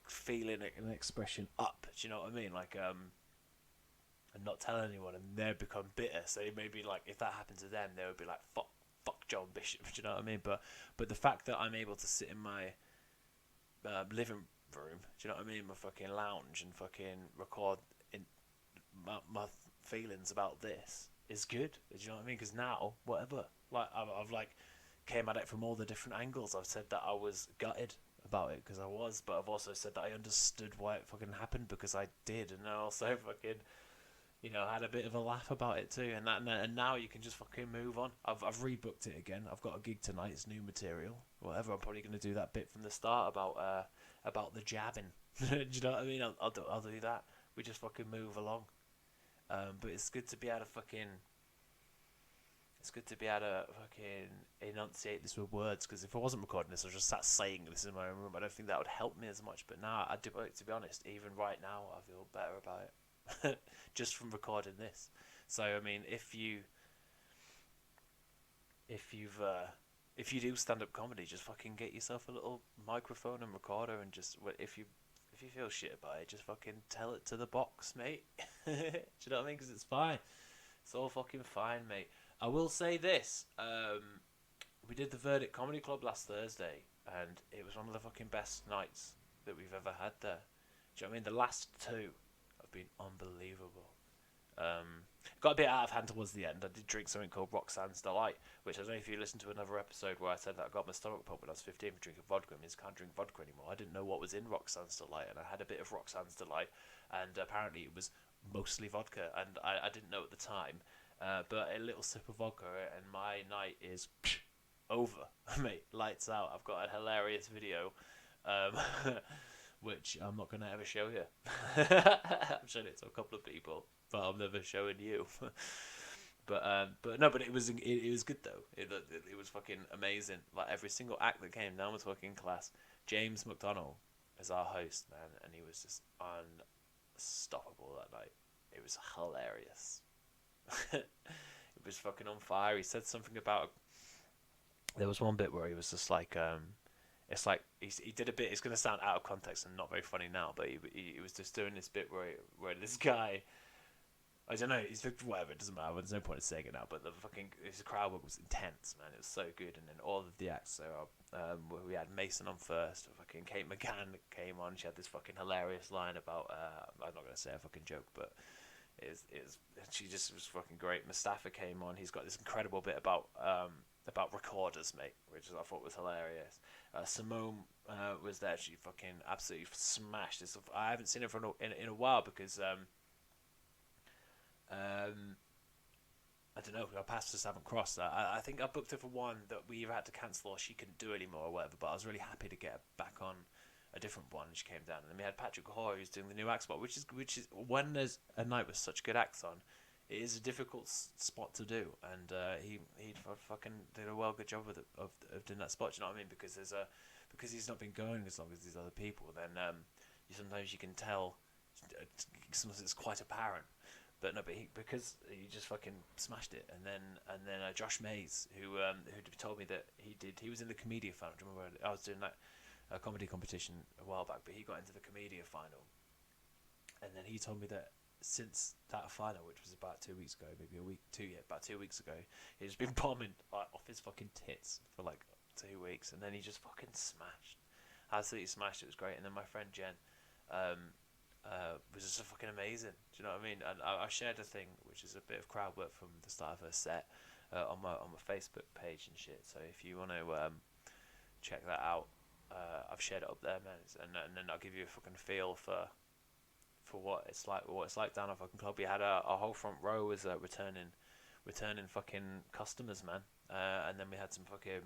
A: feeling and expression up. Do you know what I mean? And not tell anyone, and they become bitter. So maybe like if that happened to them, they would be like fuck John Bishop. Do you know what I mean? But the fact that I'm able to sit in my living room, do you know what I mean, my fucking lounge, and fucking record in my feelings about this is good. Do you know what I mean? Because now, whatever, like I've like came at it from all the different angles. I've said that I was gutted about it because I was, but I've also said that I understood why it fucking happened because I did, and I also fucking had a bit of a laugh about it too, and now you can just fucking move on. I've rebooked it again. I've got a gig tonight. It's new material. Whatever. I'm probably going to do that bit from the start about the jabbing. Do you know what I mean? I'll do that. We just fucking move along. But it's good to be able to fucking. It's good to be able to fucking enunciate this with words, because if I wasn't recording this, I was just sat saying this in my own room. I don't think that would help me as much. But now, to be honest, even right now, I feel better about it. Just from recording this. So I mean, if you do stand-up comedy, just fucking get yourself a little microphone and recorder, and just if you feel shit about it, just fucking tell it to the box, mate. Do you know what I mean? Because it's fine. It's all fucking fine, mate. I will say this: we did the Verdict Comedy Club last Thursday, and it was one of the fucking best nights that we've ever had there. Do you know what I mean? The last two have been unbelievable. Got a bit out of hand towards the end. I did drink something called Roxanne's Delight, which I don't know if you listened to another episode where I said that I got my stomach pumped when I was 15 for drinking vodka. It means I can't drink vodka anymore. I didn't know what was in Roxanne's Delight, and I had a bit of Roxanne's Delight, and apparently it was mostly vodka, and I didn't know at the time. But a little sip of vodka, and my night is over, mate. Lights out. I've got a hilarious video, which I'm not going to ever show you. I'm showing it to a couple of people, but I'm never showing you. But it was good though. It was fucking amazing. Like every single act that came down was fucking class. James McDonnell is our host, man, and he was just unstoppable that night. It was hilarious. It was fucking on fire. He said something about. There was one bit where he was just like, it's like he did a bit. It's gonna sound out of context and not very funny now, but he was just doing this bit where this guy. I don't know. He's whatever. It doesn't matter. There's no point in saying it now. But his crowd work was intense, man. It was so good. And then all of the acts. So we had Mason on first. Fucking Kate McCann came on. She had this fucking hilarious line about. I'm not gonna say a fucking joke, but she just was fucking great. Mustafa came on. He's got this incredible bit about recorders, mate, which I thought was hilarious. Simone was there. She fucking absolutely smashed this. I haven't seen her in a while because. I don't know. Our paths just haven't crossed. I think I booked her for one that we either had to cancel or she couldn't do anymore or whatever. But I was really happy to get her back on a different one. And she came down, and then we had Patrick Hoare who's doing the new act spot, which is when there's a night with such good acts on, it is a difficult spot to do. And he fucking did a good job of doing that spot. Do you know what I mean? Because he's not been going as long as these other people. Then sometimes you can tell. Sometimes it's quite apparent. But no, because he just fucking smashed it, and then Josh Mays, who told me that he was in the Comedia final. Do you remember I was doing that comedy competition a while back? But he got into the Comedia final, and then he told me that since that final, which was about 2 weeks ago, maybe about 2 weeks ago, he's been bombing off his fucking tits for like 2 weeks, and then he just fucking smashed, absolutely smashed. It was great. And then my friend Jen. Was just fucking amazing. Do you know what I mean? And I shared a thing, which is a bit of crowd work from the start of her set, on my Facebook page and shit. So if you want to check that out, I've shared it up there, man. And then I'll give you a fucking feel for what it's like down at fucking club. We had our whole front row was returning fucking customers, man. And then we had some fucking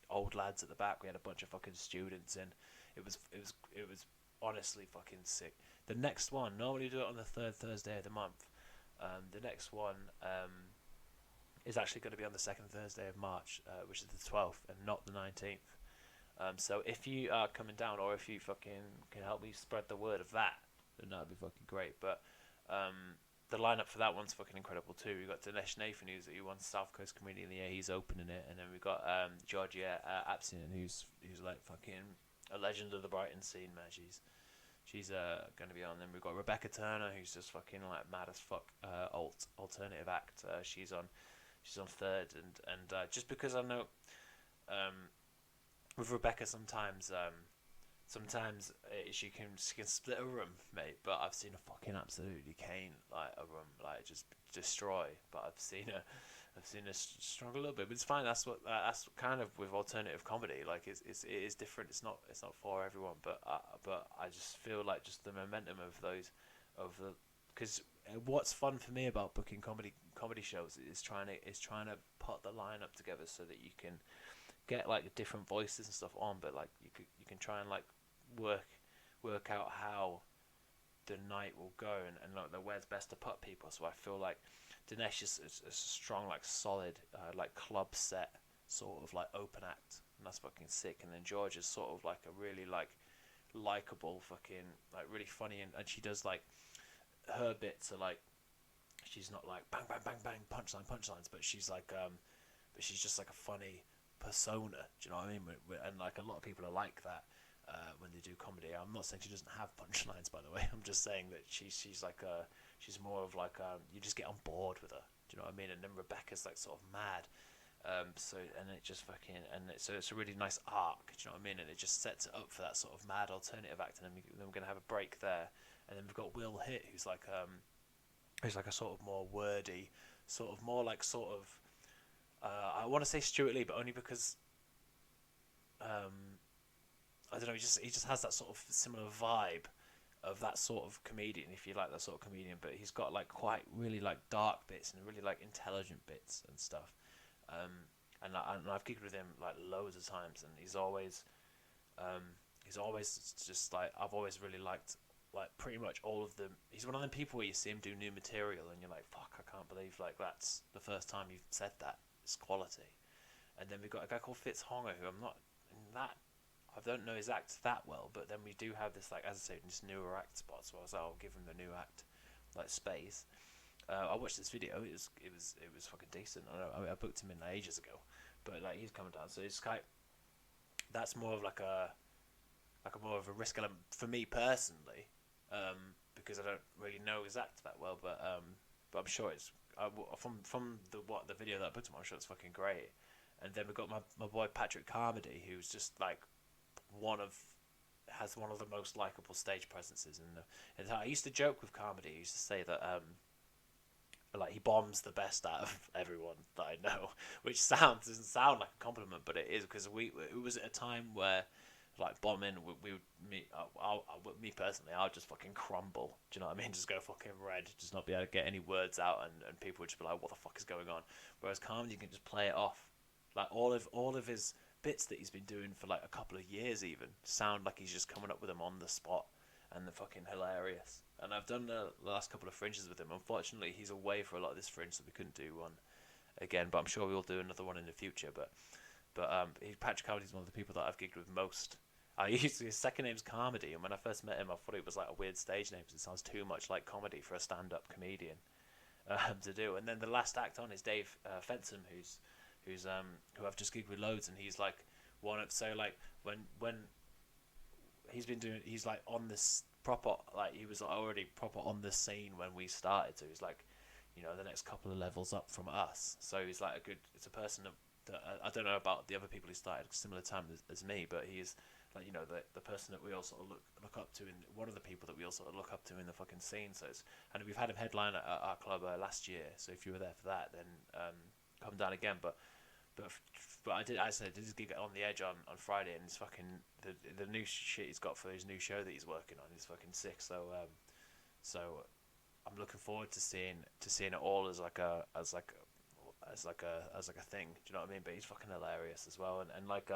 A: old lads at the back. We had a bunch of fucking students in. It was honestly fucking sick. The next one, normally we do it on the third Thursday of the month. The next one is actually going to be on the second Thursday of March, which is the 12th and not the 19th. So if you are coming down, or if you fucking can help me spread the word of that, then that'd be fucking great. But the lineup for that one's fucking incredible too. We've got Dinesh Nathan, who won South Coast Comedian of the Year. He's opening it, and then we've got Georgia Apsian, who's like fucking a legend of the Brighton scene, man. She's going to be on. Then we've got Rebecca Turner, who's just fucking like mad as fuck alternative act. She's on third, and just because I know with Rebecca sometimes she can split a room, mate. But I've seen her fucking absolutely cane like a room, like just destroy. But I've seen her struggle a little bit, but it's fine. That's kind of with alternative comedy. Like it is different. It's not for everyone. But I just feel like just the momentum of the because what's fun for me about booking comedy shows is trying to put the lineup together so that you can get like different voices and stuff on, but like you can try and like work out how the night will go and like where's best to put people. So I feel like Dinesh is a strong, like solid, like club set sort of like open act, and that's fucking sick. And then George is sort of like a really like likable, fucking like really funny, and she does like her bits are like she's not like bang bang bang bang punchlines, but she's like but she's just like a funny persona. Do you know what I mean? And like a lot of people are like that. When they do comedy, I'm not saying she doesn't have punchlines, by the way. I'm just saying that she's like she's more of like you just get on board with her. Do you know what I mean? And then Rebecca's like sort of mad, so it's a really nice arc. Do you know what I mean? And it just sets it up for that sort of mad alternative act. And then we're gonna have a break there, and then we've got Will Hitt, who's like a sort of more wordy, sort of more like sort of I want to say Stuart Lee, but only because I don't know. He just has that sort of similar vibe of that sort of comedian, if you like that sort of comedian. But he's got like quite really like dark bits and really like intelligent bits and stuff. And I've gigged with him like loads of times, and he's always just like I've always really liked like pretty much all of them. He's one of them people where you see him do new material, and you're like, fuck, I can't believe like that's the first time you've said that. It's quality. And then we've got a guy called Fitz Honger, who I don't know his act that well, but then we do have this, like, as I say, this newer act spot, so I was like, I'll give him the new act, like, space. I watched this video, it was fucking decent. I booked him in ages ago, but, like, he's coming down, so it's like, that's more of like a more of a risk element for me personally, because I don't really know exact that well, but I'm sure it's from the video that I put on, I'm sure it's fucking great. And then we've got my boy Patrick Carmody, who's just like one of has one of the most likable stage presences. And I used to joke with Carmody. I used to say that like he bombs the best out of everyone that I know, which doesn't sound like a compliment, but it is, because it was at a time where like bombing, we would me personally, I would just fucking crumble. Do you know what I mean? Just go fucking red, just not be able to get any words out, and people would just be like, "What the fuck is going on?" Whereas Carmody can just play it off, like all of his bits that he's been doing for like a couple of years even sound like he's just coming up with them on the spot, and they're fucking hilarious. And I've done the last couple of fringes with him. Unfortunately, he's away for a lot of this fringe, so we couldn't do one again. But I'm sure we'll do another one in the future. But Patrick Comedy's one of the people that I've gigged with most. His second name's Carmody, and when I first met him, I thought it was like a weird stage name because it sounds too much like comedy for a stand-up comedian to do. And then the last act on is Dave Fenton, who I've just gigged with loads, and he's like one of, so like when he's like on this proper, like he was already proper on the scene when we started, so he's like, you know, the next couple of levels up from us. So he's like it's a person that I don't know about the other people who started at a similar time as me, but he's like, you know, the person that we all sort of look up to, and one of the people that we all sort of look up to in the fucking scene. So and we've had him headline at our club last year, so if you were there for that, then come down again. But I did this gig on the Edge on Friday, and it's fucking the new shit he's got for his new show that he's working on is fucking sick. So I'm looking forward to seeing it all as like a thing. Do you know what I mean? But he's fucking hilarious as well, and like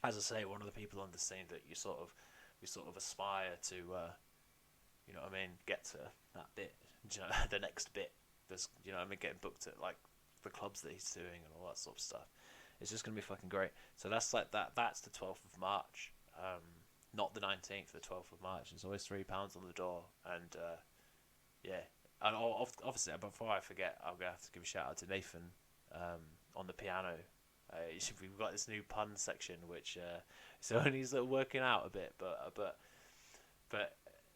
A: as I say, one of the people on the scene that we sort of aspire to, you know what I mean, get to that bit, you know, the next bit. There's, you know what I mean, getting booked at like the clubs that he's doing and all that sort of stuff. It's just gonna be fucking great. So that's like that. That's the 12th of March, not the 19th. The 12th of March. It's always £3 on the door, and yeah. And obviously, before I forget, I'm gonna have to give a shout out to Nathan on the piano. We've got this new pun section, which so he's working out a bit, but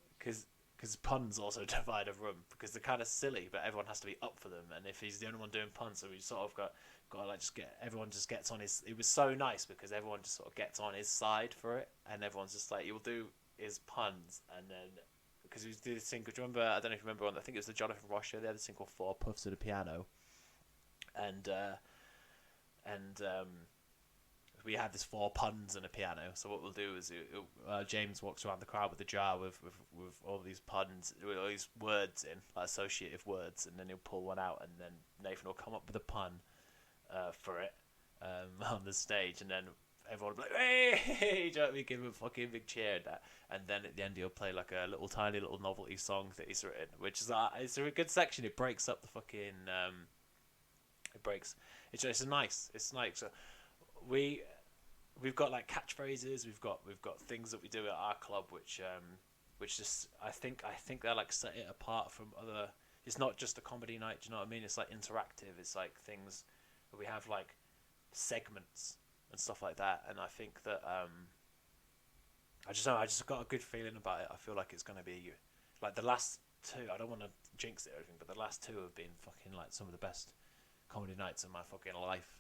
A: because puns also divide a room, because they're kind of silly, but everyone has to be up for them. And if he's the only one doing puns, so we sort of got to like everyone just gets on his. It was so nice because everyone just sort of gets on his side for it, and everyone's just like, you'll do his puns, and then because he was doing this thing. Do you remember? I don't know if you remember. I think it was the Jonathan Ross show. They had this thing called Four Puffs at the Piano, and we had this 4 puns and a piano. So what we'll do is James walks around the crowd with a jar with all these puns, with all these words in, like associative words, and then he'll pull one out, and then Nathan will come up with a pun for it on the stage, and then everyone will be like, "Hey!" Do you know what I mean? Give him a fucking big cheer, and then at the end he'll play like a tiny little novelty song that he's written, which is it's a good section. It breaks up the fucking It's nice. So we've got like catchphrases. We've got things that we do at our club, which just I think they're like set it apart from other. It's not just a comedy night. Do you know what I mean? It's like interactive. It's like things that we have like segments and stuff like that. And I think that I just got a good feeling about it. I feel like it's gonna be like the last 2. I don't want to jinx it or anything, but the last 2 have been fucking like some of the best comedy nights of my fucking life.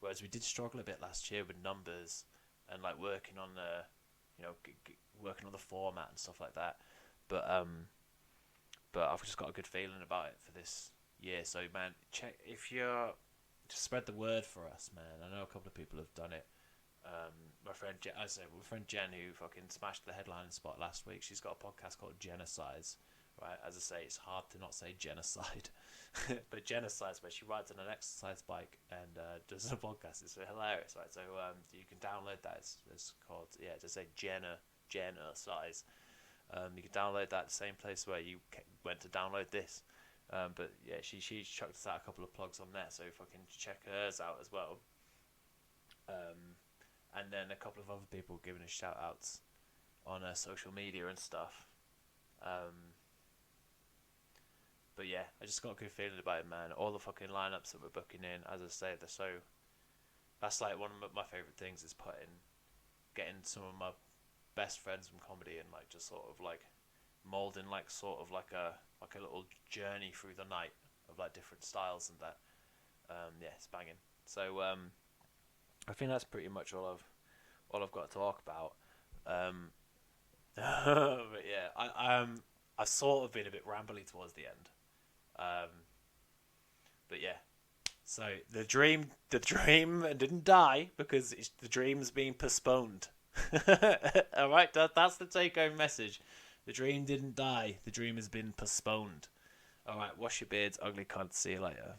A: Whereas we did struggle a bit last year with numbers and like working on the, you know, working on the format and stuff like that. But I've just got a good feeling about it for this year. So man, check if you're just spread the word for us, man. I know a couple of people have done it. My friend Jen, who fucking smashed the headlining spot last week. She's got a podcast called Genocides. Right, as I say, it's hard to not say genocide, but Genocides, where she rides on an exercise bike and does a podcast. It's hilarious, right? So you can download that. It's called just say Genocides. You can download that the same place where you went to download this. But yeah, she chucked us out a couple of plugs on there, so fucking check hers out as well. And then a couple of other people giving us shout outs on social media and stuff. But yeah, I just got a good feeling about it, man. All the fucking lineups that we're booking in, as I say, they're That's like one of my favorite things is getting some of my best friends from comedy and like just sort of like molding like sort of like a little journey through the night of like different styles and that. Yeah, it's banging. So I think that's pretty much all I've got to talk about. But yeah, I've sort of been a bit rambly towards the end. But yeah, so the dream didn't die because the dream's being postponed. All right, that's the take-home message. The dream didn't die. The dream has been postponed. All right, wash your beards, ugly cunt. See you later.